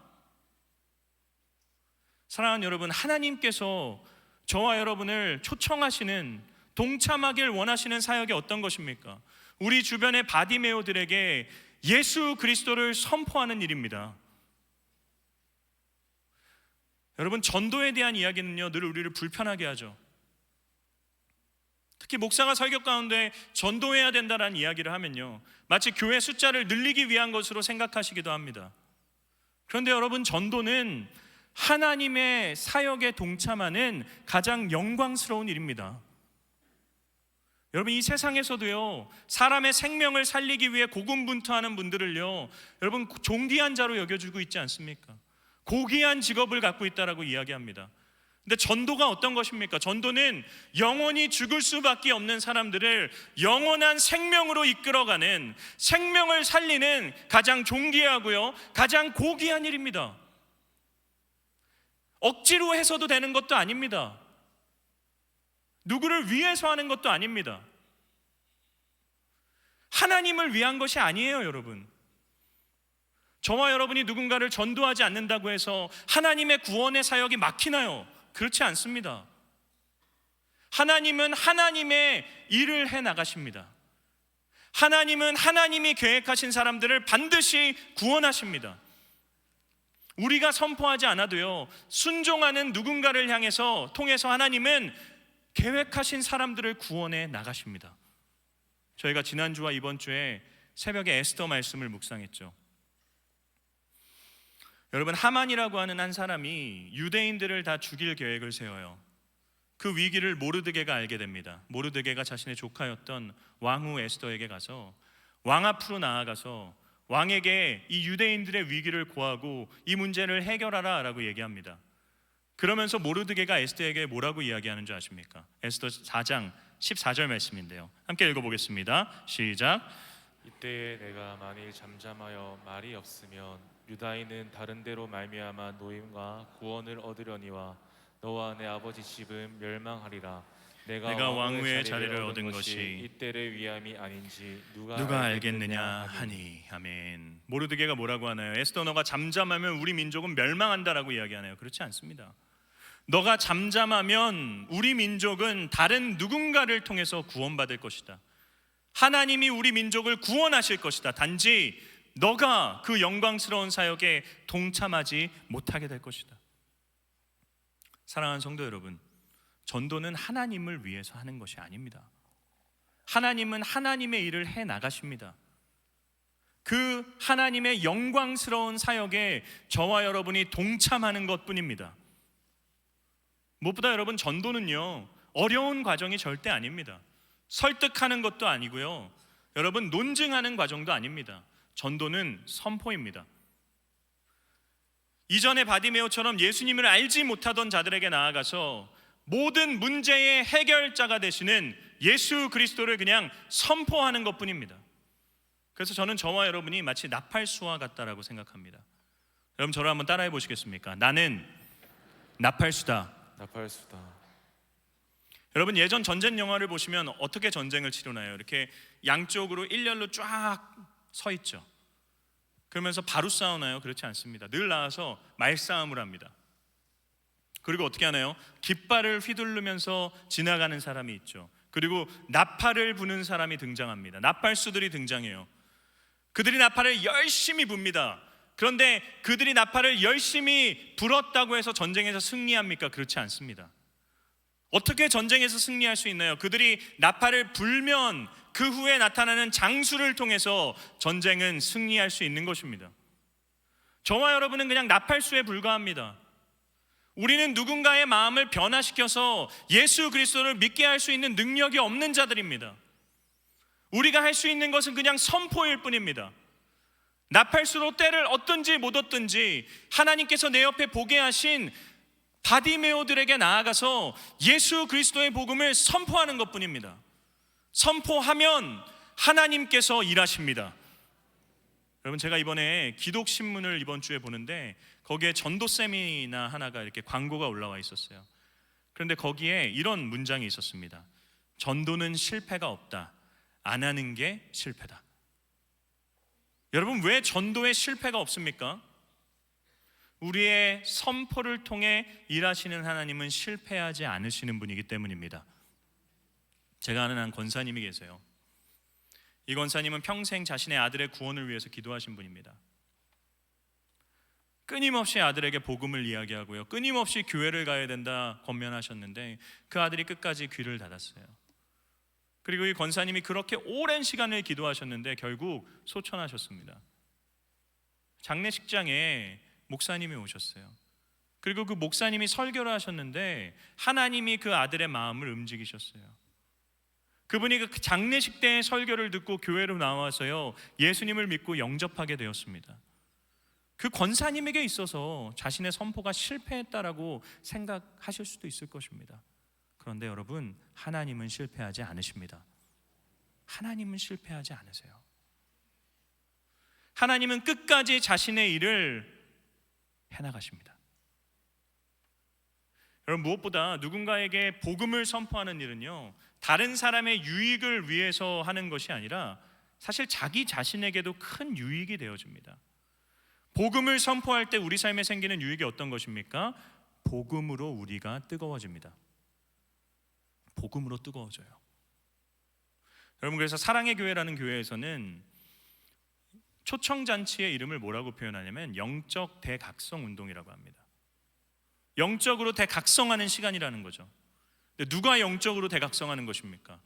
사랑하는 여러분, 하나님께서 저와 여러분을 초청하시는, 동참하길 원하시는 사역이 어떤 것입니까? 우리 주변의 바디메오들에게 예수 그리스도를 선포하는 일입니다. 여러분, 전도에 대한 이야기는요, 늘 우리를 불편하게 하죠. 특히 목사가 설교 가운데 전도해야 된다라는 이야기를 하면요, 마치 교회 숫자를 늘리기 위한 것으로 생각하시기도 합니다. 그런데 여러분, 전도는 하나님의 사역에 동참하는 가장 영광스러운 일입니다. 여러분, 이 세상에서도요, 사람의 생명을 살리기 위해 고군분투하는 분들을요, 여러분, 존귀한 자로 여겨주고 있지 않습니까? 고귀한 직업을 갖고 있다라고 이야기합니다. 근데 전도가 어떤 것입니까? 전도는 영원히 죽을 수밖에 없는 사람들을 영원한 생명으로 이끌어가는, 생명을 살리는 가장 존귀하고요, 가장 고귀한 일입니다. 억지로 해서도 되는 것도 아닙니다. 누구를 위해서 하는 것도 아닙니다. 하나님을 위한 것이 아니에요, 여러분. 저와 여러분이 누군가를 전도하지 않는다고 해서 하나님의 구원의 사역이 막히나요? 그렇지 않습니다. 하나님은 하나님의 일을 해 나가십니다. 하나님은 하나님이 계획하신 사람들을 반드시 구원하십니다. 우리가 선포하지 않아도요, 순종하는 누군가를 향해서 통해서 하나님은 계획하신 사람들을 구원해 나가십니다. 저희가 지난주와 이번 주에 새벽에 에스더 말씀을 묵상했죠. 여러분, 하만이라고 하는 한 사람이 유대인들을 다 죽일 계획을 세워요. 그 위기를 모르드게가 알게 됩니다. 모르드게가 자신의 조카였던 왕후 에스더에게 가서 왕 앞으로 나아가서 왕에게 이 유대인들의 위기를 고하고 이 문제를 해결하라 라고 얘기합니다. 그러면서 모르드게가 에스더에게 뭐라고 이야기하는 줄 아십니까? 에스더 4장 14절 말씀인데요, 함께 읽어보겠습니다. 시작. 이때에 내가 만일 잠잠하여 말이 없으면 유다인은 다른 데로 말미암아 노임과 구원을 얻으려니와 너와 내 아버지 집은 멸망하리라. 내가 왕후의 자리를 얻은 것이 이때를 위함이 아닌지 누가 알겠느냐 하니. 아멘. 모르드게가 뭐라고 하나요? 에스더, 너가 잠잠하면 우리 민족은 멸망한다라고 이야기하나요? 그렇지 않습니다. 너가 잠잠하면 우리 민족은 다른 누군가를 통해서 구원받을 것이다. 하나님이 우리 민족을 구원하실 것이다. 단지 너가 그 영광스러운 사역에 동참하지 못하게 될 것이다. 사랑하는 성도 여러분, 전도는 하나님을 위해서 하는 것이 아닙니다. 하나님은 하나님의 일을 해 나가십니다. 그 하나님의 영광스러운 사역에 저와 여러분이 동참하는 것뿐입니다. 무엇보다 여러분, 전도는요, 어려운 과정이 절대 아닙니다. 설득하는 것도 아니고요, 여러분, 논증하는 과정도 아닙니다. 전도는 선포입니다. 이전에 바디메오처럼 예수님을 알지 못하던 자들에게 나아가서 모든 문제의 해결자가 되시는 예수 그리스도를 그냥 선포하는 것뿐입니다. 그래서 저는 저와 여러분이 마치 나팔수와 같다라고 생각합니다. 여러분, 저를 한번 따라해 보시겠습니까? 나는 나팔수다. 나팔수다. 여러분, 예전 전쟁 영화를 보시면 어떻게 전쟁을 치르나요? 이렇게 양쪽으로 일렬로 쫙 서 있죠. 그러면서 바로 싸우나요? 그렇지 않습니다. 늘 나와서 말싸움을 합니다. 그리고 어떻게 하나요? 깃발을 휘두르면서 지나가는 사람이 있죠. 그리고 나팔을 부는 사람이 등장합니다. 나팔수들이 등장해요. 그들이 나팔을 열심히 붑니다. 그런데 그들이 나팔을 열심히 불었다고 해서 전쟁에서 승리합니까? 그렇지 않습니다. 어떻게 전쟁에서 승리할 수 있나요? 그들이 나팔을 불면 그 후에 나타나는 장수를 통해서 전쟁은 승리할 수 있는 것입니다. 저와 여러분은 그냥 나팔수에 불과합니다. 우리는 누군가의 마음을 변화시켜서 예수 그리스도를 믿게 할 수 있는 능력이 없는 자들입니다. 우리가 할 수 있는 것은 그냥 선포일 뿐입니다. 나팔수로 때를 얻든지 못 얻든지 하나님께서 내 옆에 보게 하신 바디메오들에게 나아가서 예수 그리스도의 복음을 선포하는 것뿐입니다. 선포하면 하나님께서 일하십니다. 여러분, 제가 이번에 기독신문을 이번 주에 보는데 거기에 전도 세미나 하나가 이렇게 광고가 올라와 있었어요. 그런데 거기에 이런 문장이 있었습니다. 전도는 실패가 없다. 안 하는 게 실패다. 여러분, 왜 전도에 실패가 없습니까? 우리의 선포를 통해 일하시는 하나님은 실패하지 않으시는 분이기 때문입니다. 제가 아는 한 권사님이 계세요. 이 권사님은 평생 자신의 아들의 구원을 위해서 기도하신 분입니다. 끊임없이 아들에게 복음을 이야기하고요, 끊임없이 교회를 가야 된다 권면하셨는데 그 아들이 끝까지 귀를 닫았어요. 그리고 이 권사님이 그렇게 오랜 시간을 기도하셨는데 결국 소천하셨습니다. 장례식장에 목사님이 오셨어요. 그리고 그 목사님이 설교를 하셨는데 하나님이 그 아들의 마음을 움직이셨어요. 그분이 그 장례식 때의 설교를 듣고 교회로 나와서요, 예수님을 믿고 영접하게 되었습니다. 그 권사님에게 있어서 자신의 선포가 실패했다라고 생각하실 수도 있을 것입니다. 그런데 여러분, 하나님은 실패하지 않으십니다. 하나님은 실패하지 않으세요. 하나님은 끝까지 자신의 일을 해나가십니다. 여러분, 무엇보다 누군가에게 복음을 선포하는 일은요, 다른 사람의 유익을 위해서 하는 것이 아니라 사실 자기 자신에게도 큰 유익이 되어집니다. 복음을 선포할 때 우리 삶에 생기는 유익이 어떤 것입니까? 복음으로 우리가 뜨거워집니다. 복음으로 뜨거워져요. 여러분, 그래서 사랑의 교회라는 교회에서는 초청잔치의 이름을 뭐라고 표현하냐면 영적 대각성 운동이라고 합니다. 영적으로 대각성하는 시간이라는 거죠. 누가 영적으로 대각성하는 것입니까?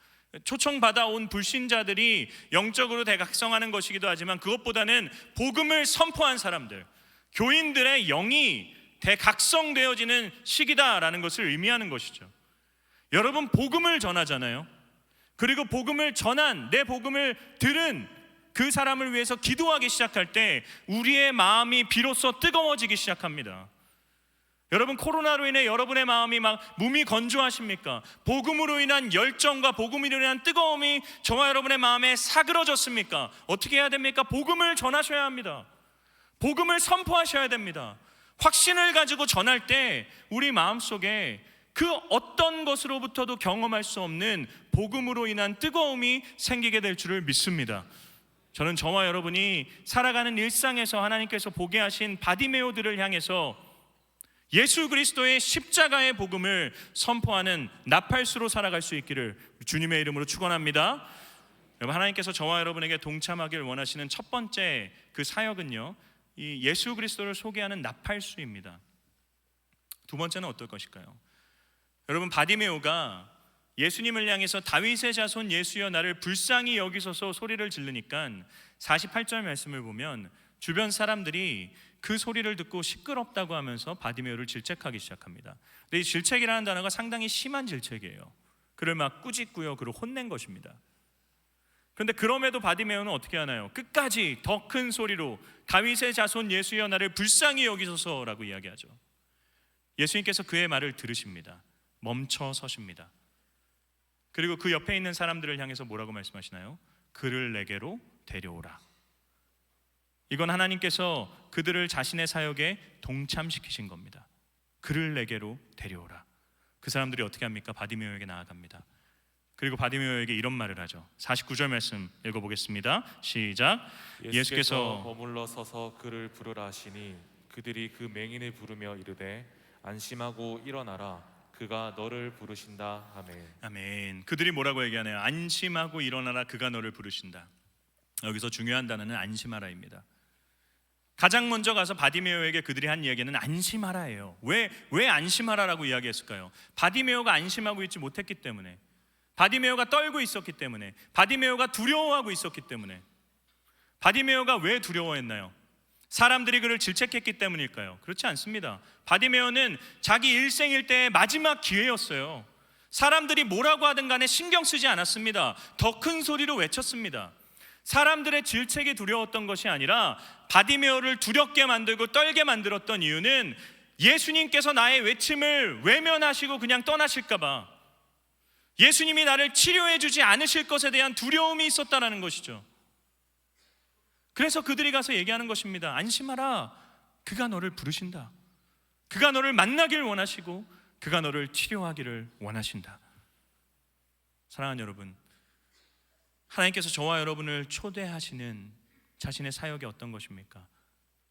초청받아온 불신자들이 영적으로 대각성하는 것이기도 하지만 그것보다는 복음을 선포한 사람들, 교인들의 영이 대각성되어지는 시기다라는 것을 의미하는 것이죠. 여러분, 복음을 전하잖아요. 그리고 복음을 전한, 내 복음을 들은 그 사람을 위해서 기도하기 시작할 때 우리의 마음이 비로소 뜨거워지기 시작합니다. 여러분, 코로나로 인해 여러분의 마음이 막 몸이 건조하십니까? 복음으로 인한 열정과 복음으로 인한 뜨거움이 저와 여러분의 마음에 사그러졌습니까? 어떻게 해야 됩니까? 복음을 전하셔야 합니다. 복음을 선포하셔야 됩니다. 확신을 가지고 전할 때 우리 마음속에 그 어떤 것으로부터도 경험할 수 없는 복음으로 인한 뜨거움이 생기게 될 줄을 믿습니다. 저는 저와 여러분이 살아가는 일상에서 하나님께서 보게 하신 바디메오들을 향해서 예수 그리스도의 십자가의 복음을 선포하는 나팔수로 살아갈 수 있기를 주님의 이름으로 축원합니다. 여러분, 하나님께서 저와 여러분에게 동참하길 원하시는 첫 번째 그 사역은요, 이 예수 그리스도를 소개하는 나팔수입니다. 두 번째는 어떨 것일까요? 여러분, 바디메오가 예수님을 향해서 다윗의 자손 예수여 나를 불쌍히 여기소서 소리를 지르니까 48절 말씀을 보면 주변 사람들이 그 소리를 듣고 시끄럽다고 하면서 바디메오를 질책하기 시작합니다. 근데 이 질책이라는 단어가 상당히 심한 질책이에요. 그를 막 꾸짖고요, 그를 혼낸 것입니다. 그런데 그럼에도 바디메오는 어떻게 하나요? 끝까지 더 큰 소리로 다윗의 자손 예수여 나를 불쌍히 여기소서라고 이야기하죠. 예수님께서 그의 말을 들으십니다. 멈춰 서십니다. 그리고 그 옆에 있는 사람들을 향해서 뭐라고 말씀하시나요? 그를 내게로 데려오라. 이건 하나님께서 그들을 자신의 사역에 동참시키신 겁니다. 그를 내게로 데려오라. 그 사람들이 어떻게 합니까? 바디메오에게 나아갑니다. 그리고 바디메오에게 이런 말을 하죠. 49절 말씀 읽어보겠습니다. 시작. 예수께서 머물러 서서 그를 부르라 하시니 그들이 그 맹인을 부르며 이르되 안심하고 일어나라 그가 너를 부르신다. 아멘. 아멘. 그들이 뭐라고 얘기하나요? 안심하고 일어나라 그가 너를 부르신다. 여기서 중요한 단어는 안심하라입니다. 가장 먼저 가서 바디메오에게 그들이 한 이야기는 안심하라예요. 왜 안심하라라고 이야기했을까요? 바디메오가 안심하고 있지 못했기 때문에, 바디메오가 떨고 있었기 때문에, 바디메오가 두려워하고 있었기 때문에. 바디메오가 왜 두려워했나요? 사람들이 그를 질책했기 때문일까요? 그렇지 않습니다. 바디메오는 자기 일생일대의 마지막 기회였어요. 사람들이 뭐라고 하든 간에 신경 쓰지 않았습니다. 더 큰 소리로 외쳤습니다. 사람들의 질책이 두려웠던 것이 아니라 바디메오를 두렵게 만들고 떨게 만들었던 이유는 예수님께서 나의 외침을 외면하시고 그냥 떠나실까 봐, 예수님이 나를 치료해 주지 않으실 것에 대한 두려움이 있었다는 것이죠. 그래서 그들이 가서 얘기하는 것입니다. 안심하라, 그가 너를 부르신다. 그가 너를 만나길 원하시고 그가 너를 치료하기를 원하신다. 사랑하는 여러분, 하나님께서 저와 여러분을 초대하시는 자신의 사역이 어떤 것입니까?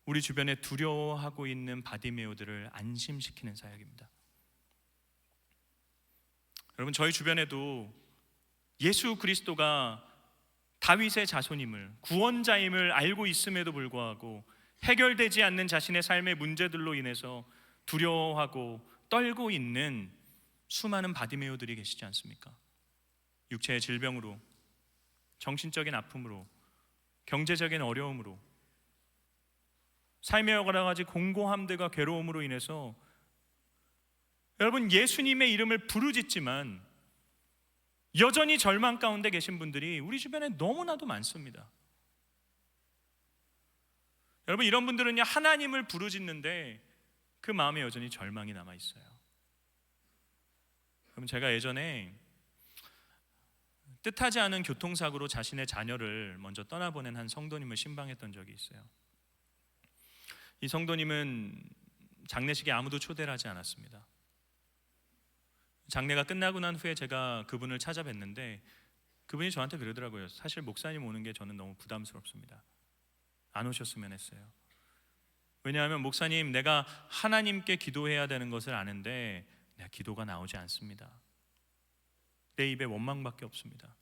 우리 주변에 두려워하고 있는 바디메오들을 안심시키는 사역입니다. 여러분, 저희 주변에도 예수 그리스도가 다윗의 자손임을, 구원자임을 알고 있음에도 불구하고 해결되지 않는 자신의 삶의 문제들로 인해서 두려워하고 떨고 있는 수많은 바디메오들이 계시지 않습니까? 육체의 질병으로, 정신적인 아픔으로, 경제적인 어려움으로, 삶의 여러 가지 공고함들과 괴로움으로 인해서 여러분, 예수님의 이름을 부르짖지만 여전히 절망 가운데 계신 분들이 우리 주변에 너무나도 많습니다. 여러분, 이런 분들은요, 하나님을 부르짖는데 그 마음에 여전히 절망이 남아 있어요. 여러분, 제가 예전에 뜻하지 않은 교통사고로 자신의 자녀를 먼저 떠나보낸 한 성도님을 신방했던 적이 있어요. 이 성도님은 장례식에 아무도 초대를 하지 않았습니다. 장례가 끝나고 난 후에 제가 그분을 찾아뵀는데 그분이 저한테 그러더라고요. 사실 목사님 오는 게 저는 너무 부담스럽습니다. 안 오셨으면 했어요. 왜냐하면 목사님, 내가 하나님께 기도해야 되는 것을 아는데 내가 기도가 나오지 않습니다. 내 입에 원망밖에 없습니다.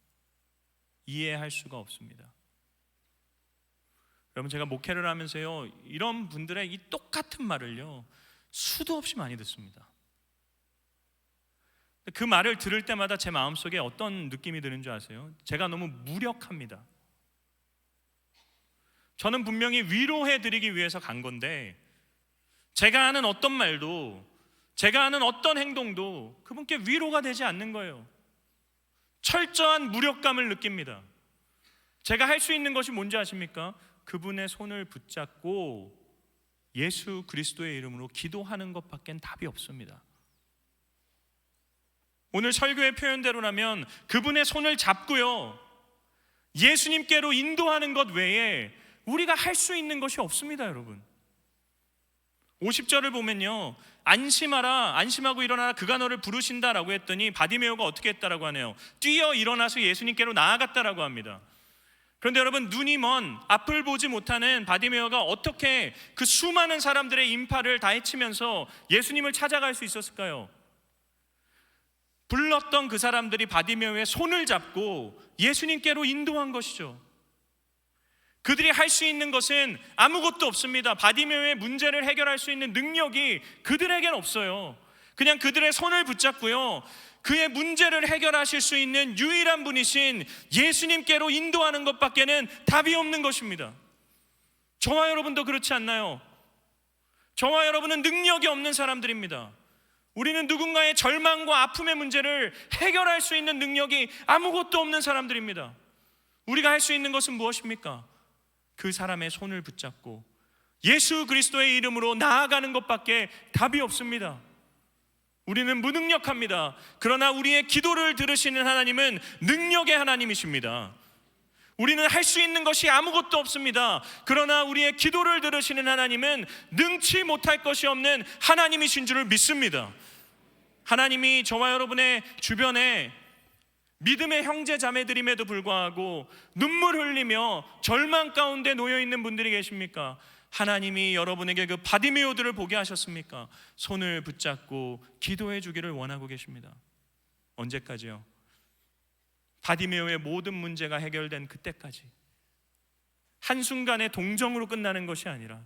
이해할 수가 없습니다. 여러분, 제가 목회를 하면서요, 이런 분들의 이 똑같은 말을요, 수도 없이 많이 듣습니다. 그 말을 들을 때마다 제 마음속에 어떤 느낌이 드는 줄 아세요? 제가 너무 무력합니다. 저는 분명히 위로해드리기 위해서 간 건데 제가 하는 어떤 말도, 제가 하는 어떤 행동도 그분께 위로가 되지 않는 거예요. 철저한 무력감을 느낍니다. 제가 할 수 있는 것이 뭔지 아십니까? 그분의 손을 붙잡고 예수 그리스도의 이름으로 기도하는 것밖엔 답이 없습니다. 오늘 설교의 표현대로라면 그분의 손을 잡고요, 예수님께로 인도하는 것 외에 우리가 할 수 있는 것이 없습니다. 여러분, 50절을 보면요, 안심하라, 안심하고 일어나라, 그가 너를 부르신다라고 했더니 바디메오가 어떻게 했다라고 하네요. 뛰어 일어나서 예수님께로 나아갔다라고 합니다. 그런데 여러분, 눈이 먼, 앞을 보지 못하는 바디메오가 어떻게 그 수많은 사람들의 인파를 다 헤치면서 예수님을 찾아갈 수 있었을까요? 불렀던 그 사람들이 바디메오의 손을 잡고 예수님께로 인도한 것이죠. 그들이 할 수 있는 것은 아무것도 없습니다. 바디메오의 문제를 해결할 수 있는 능력이 그들에겐 없어요. 그냥 그들의 손을 붙잡고요, 그의 문제를 해결하실 수 있는 유일한 분이신 예수님께로 인도하는 것밖에는 답이 없는 것입니다. 저와 여러분도 그렇지 않나요? 저와 여러분은 능력이 없는 사람들입니다. 우리는 누군가의 절망과 아픔의 문제를 해결할 수 있는 능력이 아무것도 없는 사람들입니다. 우리가 할 수 있는 것은 무엇입니까? 그 사람의 손을 붙잡고 예수 그리스도의 이름으로 나아가는 것밖에 답이 없습니다. 우리는 무능력합니다. 그러나 우리의 기도를 들으시는 하나님은 능력의 하나님이십니다. 우리는 할 수 있는 것이 아무것도 없습니다. 그러나 우리의 기도를 들으시는 하나님은 능치 못할 것이 없는 하나님이신 줄을 믿습니다. 하나님이 저와 여러분의 주변에 믿음의 형제 자매들임에도 불구하고 눈물 흘리며 절망 가운데 놓여 있는 분들이 계십니까? 하나님이 여러분에게 그 바디메오들을 보게 하셨습니까? 손을 붙잡고 기도해 주기를 원하고 계십니다. 언제까지요? 바디메오의 모든 문제가 해결된 그때까지. 한순간에 동정으로 끝나는 것이 아니라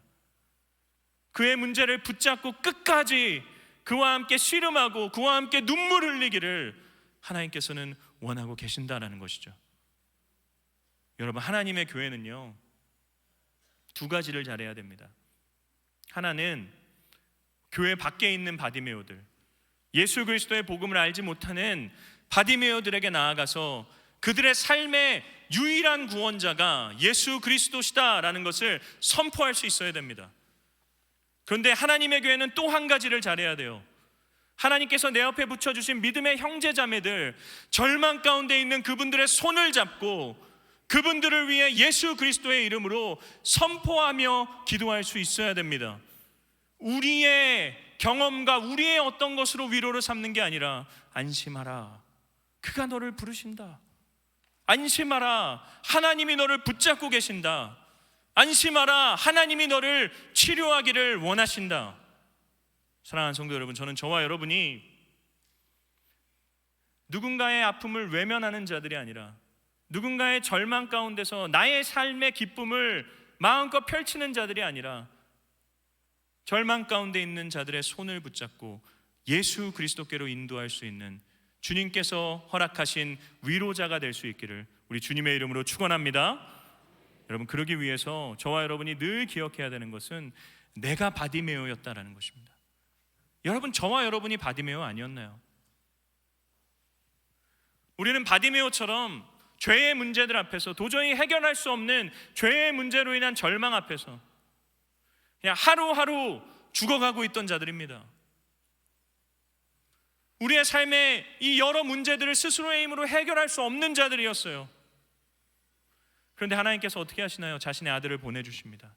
그의 문제를 붙잡고 끝까지 그와 함께 씨름하고 그와 함께 눈물 흘리기를 하나님께서는 원하고 계신다라는 것이죠. 여러분, 하나님의 교회는요, 두 가지를 잘해야 됩니다. 하나는 교회 밖에 있는 바디메오들, 예수 그리스도의 복음을 알지 못하는 바디메오들에게 나아가서 그들의 삶의 유일한 구원자가 예수 그리스도시다라는 것을 선포할 수 있어야 됩니다. 그런데 하나님의 교회는 또 한 가지를 잘해야 돼요. 하나님께서 내 옆에 붙여주신 믿음의 형제 자매들, 절망 가운데 있는 그분들의 손을 잡고 그분들을 위해 예수 그리스도의 이름으로 선포하며 기도할 수 있어야 됩니다. 우리의 경험과 우리의 어떤 것으로 위로를 삼는 게 아니라, 안심하라, 그가 너를 부르신다. 안심하라, 하나님이 너를 붙잡고 계신다. 안심하라, 하나님이 너를 치료하기를 원하신다. 사랑하는 성도 여러분, 저는 저와 여러분이 누군가의 아픔을 외면하는 자들이 아니라 누군가의 절망 가운데서 나의 삶의 기쁨을 마음껏 펼치는 자들이 아니라 절망 가운데 있는 자들의 손을 붙잡고 예수 그리스도께로 인도할 수 있는 주님께서 허락하신 위로자가 될 수 있기를 우리 주님의 이름으로 축원합니다. 여러분, 그러기 위해서 저와 여러분이 늘 기억해야 되는 것은 내가 바디메오였다라는 것입니다. 여러분, 저와 여러분이 바디메오 아니었나요? 우리는 바디메오처럼 죄의 문제들 앞에서, 도저히 해결할 수 없는 죄의 문제로 인한 절망 앞에서 그냥 하루하루 죽어가고 있던 자들입니다. 우리의 삶의 이 여러 문제들을 스스로의 힘으로 해결할 수 없는 자들이었어요. 그런데 하나님께서 어떻게 하시나요? 자신의 아들을 보내주십니다.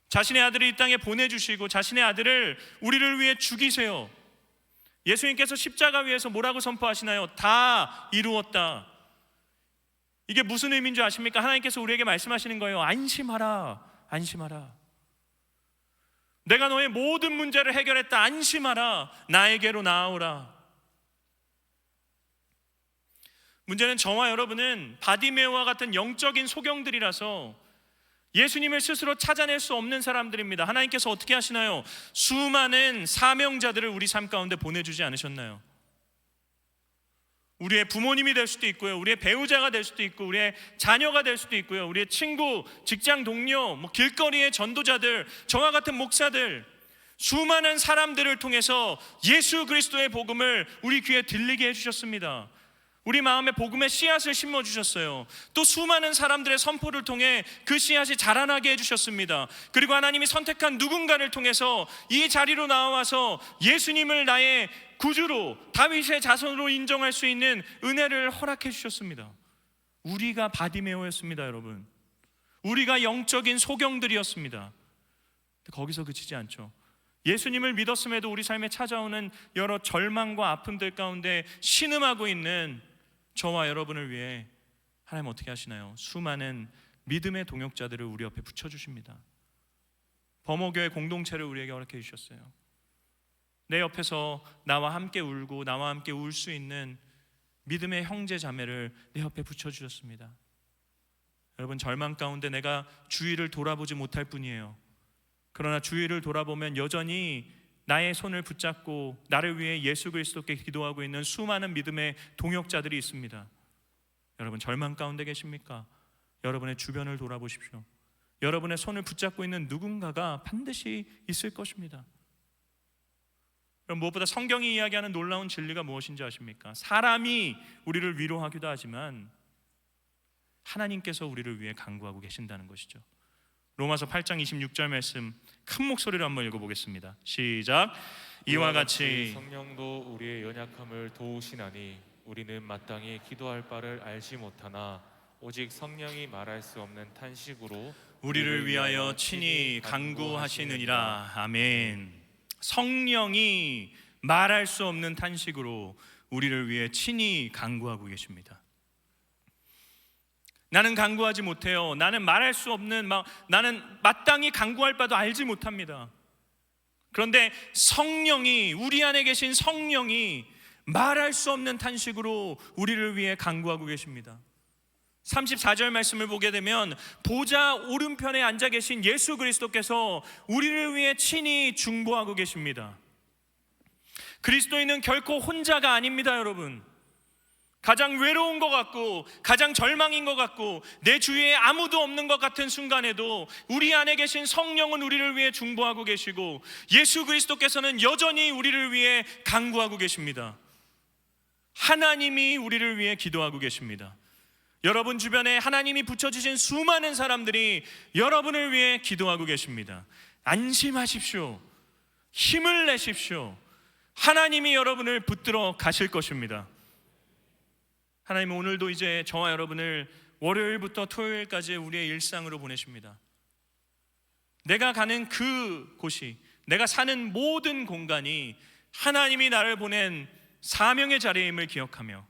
자신의 아들을 이 땅에 보내주시고 자신의 아들을 우리를 위해 죽이세요. 예수님께서 십자가 위에서 뭐라고 선포하시나요? 다 이루었다. 이게 무슨 의미인 줄 아십니까? 하나님께서 우리에게 말씀하시는 거예요. 안심하라, 안심하라. 내가 너의 모든 문제를 해결했다. 안심하라, 나에게로 나아오라. 문제는 저와 여러분은 바디메오와 같은 영적인 소경들이라서 예수님을 스스로 찾아낼 수 없는 사람들입니다. 하나님께서 어떻게 하시나요? 수많은 사명자들을 우리 삶 가운데 보내주지 않으셨나요? 우리의 부모님이 될 수도 있고요, 우리의 배우자가 될 수도 있고, 우리의 자녀가 될 수도 있고요, 우리의 친구, 직장 동료, 길거리의 전도자들, 저와 같은 목사들, 수많은 사람들을 통해서 예수 그리스도의 복음을 우리 귀에 들리게 해주셨습니다. 우리 마음에 복음의 씨앗을 심어주셨어요. 또 수많은 사람들의 선포를 통해 그 씨앗이 자라나게 해주셨습니다. 그리고 하나님이 선택한 누군가를 통해서 이 자리로 나와서 예수님을 나의 구주로, 다윗의 자손으로 인정할 수 있는 은혜를 허락해 주셨습니다. 우리가 바디메오였습니다, 여러분. 우리가 영적인 소경들이었습니다. 거기서 그치지 않죠. 예수님을 믿었음에도 우리 삶에 찾아오는 여러 절망과 아픔들 가운데 신음하고 있는 저와 여러분을 위해 하나님 어떻게 하시나요? 수많은 믿음의 동역자들을 우리 옆에 붙여주십니다. 범어교회 공동체를 우리에게 허락해 주셨어요. 내 옆에서 나와 함께 울고 나와 함께 울 수 있는 믿음의 형제 자매를 내 옆에 붙여주셨습니다. 여러분, 절망 가운데 내가 주위를 돌아보지 못할 뿐이에요. 그러나 주위를 돌아보면 여전히 나의 손을 붙잡고 나를 위해 예수 그리스도께 기도하고 있는 수많은 믿음의 동역자들이 있습니다. 여러분, 절망 가운데 계십니까? 여러분의 주변을 돌아보십시오. 여러분의 손을 붙잡고 있는 누군가가 반드시 있을 것입니다. 그럼 무엇보다 성경이 이야기하는 놀라운 진리가 무엇인지 아십니까? 사람이 우리를 위로하기도 하지만 하나님께서 우리를 위해 간구하고 계신다는 것이죠. 로마서 8장 26절 말씀 큰 목소리로 한번 읽어보겠습니다. 시작. 이와 같이 성령도 우리의 연약함을 도우시나니 우리는 마땅히 기도할 바를 알지 못하나 오직 성령이 말할 수 없는 탄식으로 우리를 위하여 친히 간구하시느니라. 아멘. 성령이 말할 수 없는 탄식으로 우리를 위해 친히 간구하고 계십니다. 나는 간구하지 못해요. 나는 말할 수 없는, 나는 마땅히 간구할 바도 알지 못합니다. 그런데 성령이, 우리 안에 계신 성령이 말할 수 없는 탄식으로 우리를 위해 간구하고 계십니다. 34절 말씀을 보게 되면 보좌 오른편에 앉아 계신 예수 그리스도께서 우리를 위해 친히 중보하고 계십니다. 그리스도인은 결코 혼자가 아닙니다, 여러분. 가장 외로운 것 같고 가장 절망인 것 같고 내 주위에 아무도 없는 것 같은 순간에도 우리 안에 계신 성령은 우리를 위해 중보하고 계시고 예수 그리스도께서는 여전히 우리를 위해 간구하고 계십니다. 하나님이 우리를 위해 기도하고 계십니다. 여러분 주변에 하나님이 붙여주신 수많은 사람들이 여러분을 위해 기도하고 계십니다. 안심하십시오. 힘을 내십시오. 하나님이 여러분을 붙들어 가실 것입니다. 하나님은 오늘도 이제 저와 여러분을 월요일부터 토요일까지 우리의 일상으로 보내십니다. 내가 가는 그 곳이, 내가 사는 모든 공간이 하나님이 나를 보낸 사명의 자리임을 기억하며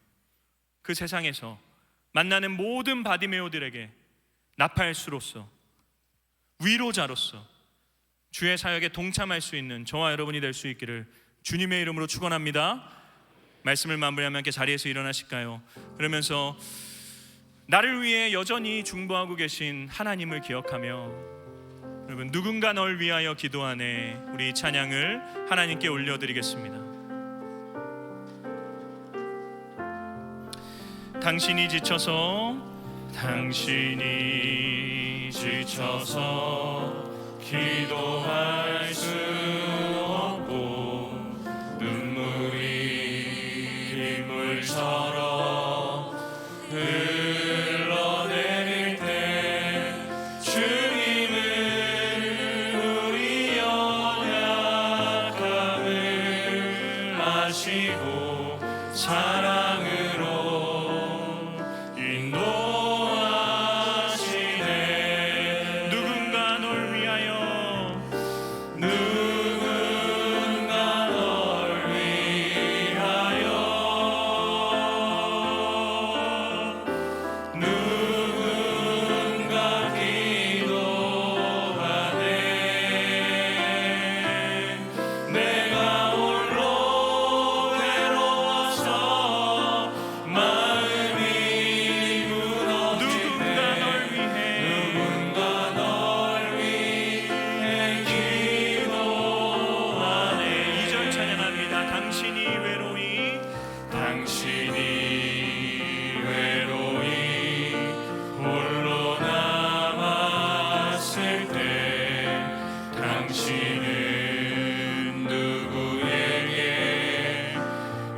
그 세상에서 만나는 모든 바디메오들에게 나팔수로서, 위로자로서 주의 사역에 동참할 수 있는 저와 여러분이 될 수 있기를 주님의 이름으로 축원합니다. 말씀을 마무리하면 함께 자리에서 일어나실까요? 그러면서 나를 위해 여전히 중보하고 계신 하나님을 기억하며, 여러분 누군가 널 위하여 기도하네, 우리 찬양을 하나님께 올려드리겠습니다. 당신이 지쳐서 기도할 수 없고 눈물이 빗물처럼 흘러내릴 때 주님은 우리 연약함을 아시고 사랑으로 인도하시네. 누군가 널 위하여, 누군가 널 위하여, 누군가 기도하네. 내가 홀로 외로워서 마음이 무너질 때 누군가 널 위해 기도하네. 2절 찬양합니다. 당신이 외로이 홀로 남았을 때 당신은 누구에게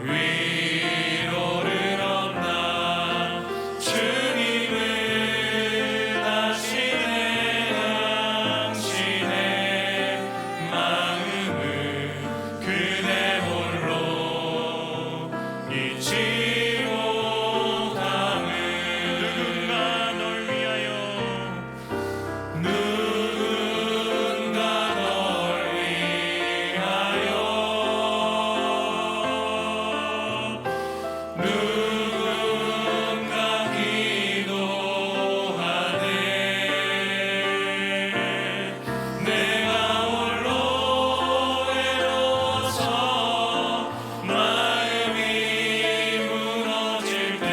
위로를 얻나. 주님은 아시네. 당신의 마음을 그대 홀로 잊지 못함을. 누군가 널 위하여, 누군가 널 위하여, 누군가 기도하네. 내가 홀로 외로워서 마음이 무너질 때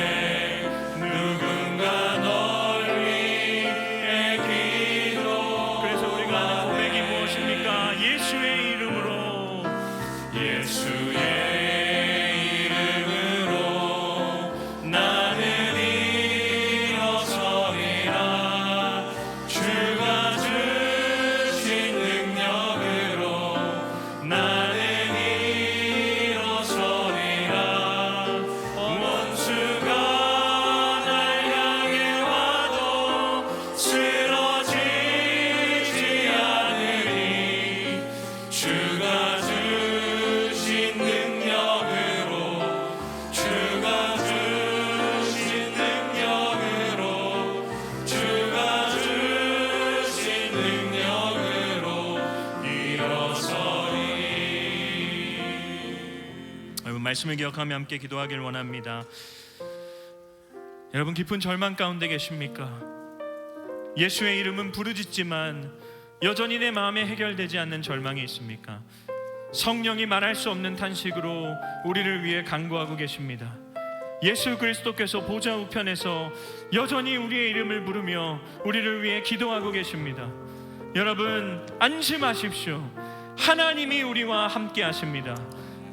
누군가 널 위해 기도. 그래서 우리가 하는 고백이 무엇입니까? 예수의 이름으로, 예수의 이름으로 나는 일어서리라. 주가 주신 능력으로 나는 일어서리라. 원수가 날 향해 와도 쓰러지지 않으리. 주가 주신 능력으로, 주가 주신 능력으로, 주가 주신 능력으로 일어서리. 여러분 말씀을 기억하며 함께 기도하길 원합니다. 여러분 깊은 절망 가운데 계십니까? 예수의 이름은 부르짖지만 여전히 내 마음에 해결되지 않는 절망이 있습니까? 성령이 말할 수 없는 탄식으로 우리를 위해 간구하고 계십니다. 예수 그리스도께서 보좌 우편에서 여전히 우리의 이름을 부르며 우리를 위해 기도하고 계십니다. 여러분 안심하십시오. 하나님이 우리와 함께 하십니다.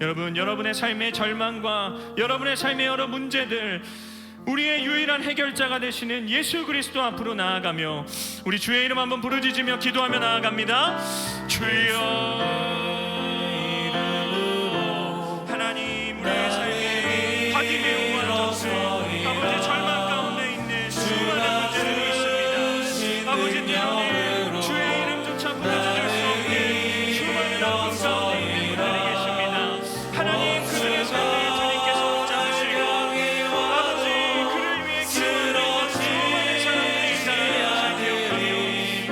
여러분, 여러분의 삶의 절망과 여러분의 삶의 여러 문제들, 우리의 유일한 해결자가 되시는 예수 그리스도 앞으로 나아가며 우리 주의 이름 한번 부르짖으며 기도하며 나아갑니다. 주여, 하나님, 우리의 삶에 박임의 우환 전세, 아버지 절망 가운데 있는 수많은 문제들이 있습니다. 아버지 때로는 주의 이름조차 부르짖을 수 없는 수많은 아픔 가운데 있는 분들이 계십니다. 하나님, 그들의 삶을 주님께서 붙잡으시고 아버지 그를 위해 기도하는 수많은 사람들이 있다는 것을 기억하며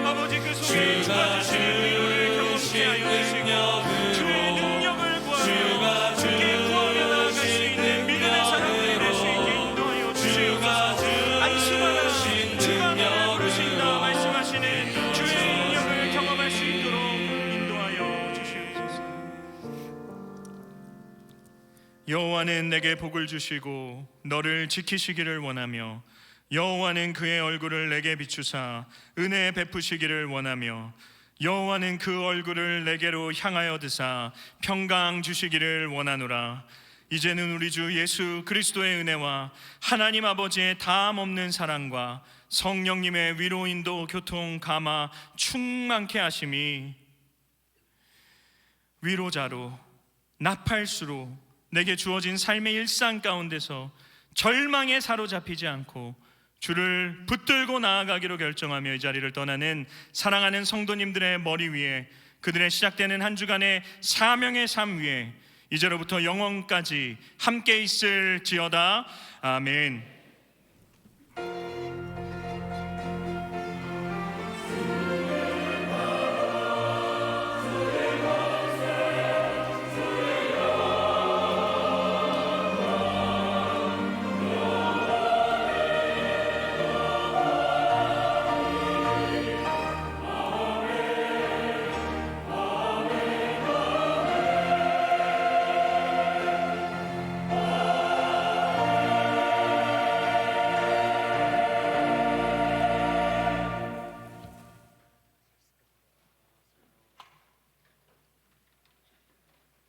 아버지 그 속에 주가 주시는 위로를 경험케 하여 주시고 주의 능력을 구하며 주께 구하며 나아갈 수 있는 믿음의 사람들이 될 수 있게 인도하여 주시옵소서. 안심하라, 주가 너를 부르신다 말씀하시는 주의 능력을 경험할 수 있도록 인도하여 주시옵소서. 여호와는 내게 복을 주시고 너를 지키시기를 원하며 여호와는 그의 얼굴을 내게 비추사 은혜 베푸시기를 원하며 여호와는 그 얼굴을 내게로 향하여 드사 평강 주시기를 원하노라. 이제는 우리 주 예수 그리스도의 은혜와 하나님 아버지의 다함 없는 사랑과 성령님의 위로 인도 교통 감화 충만케 하심이 위로자로 나팔수로 내게 주어진 삶의 일상 가운데서 절망에 사로잡히지 않고 주를 붙들고 나아가기로 결정하며 이 자리를 떠나는 사랑하는 성도님들의 머리 위에, 그들의 시작되는 한 주간의 사명의 삶 위에 이제로부터 영원까지 함께 있을지어다. 아멘.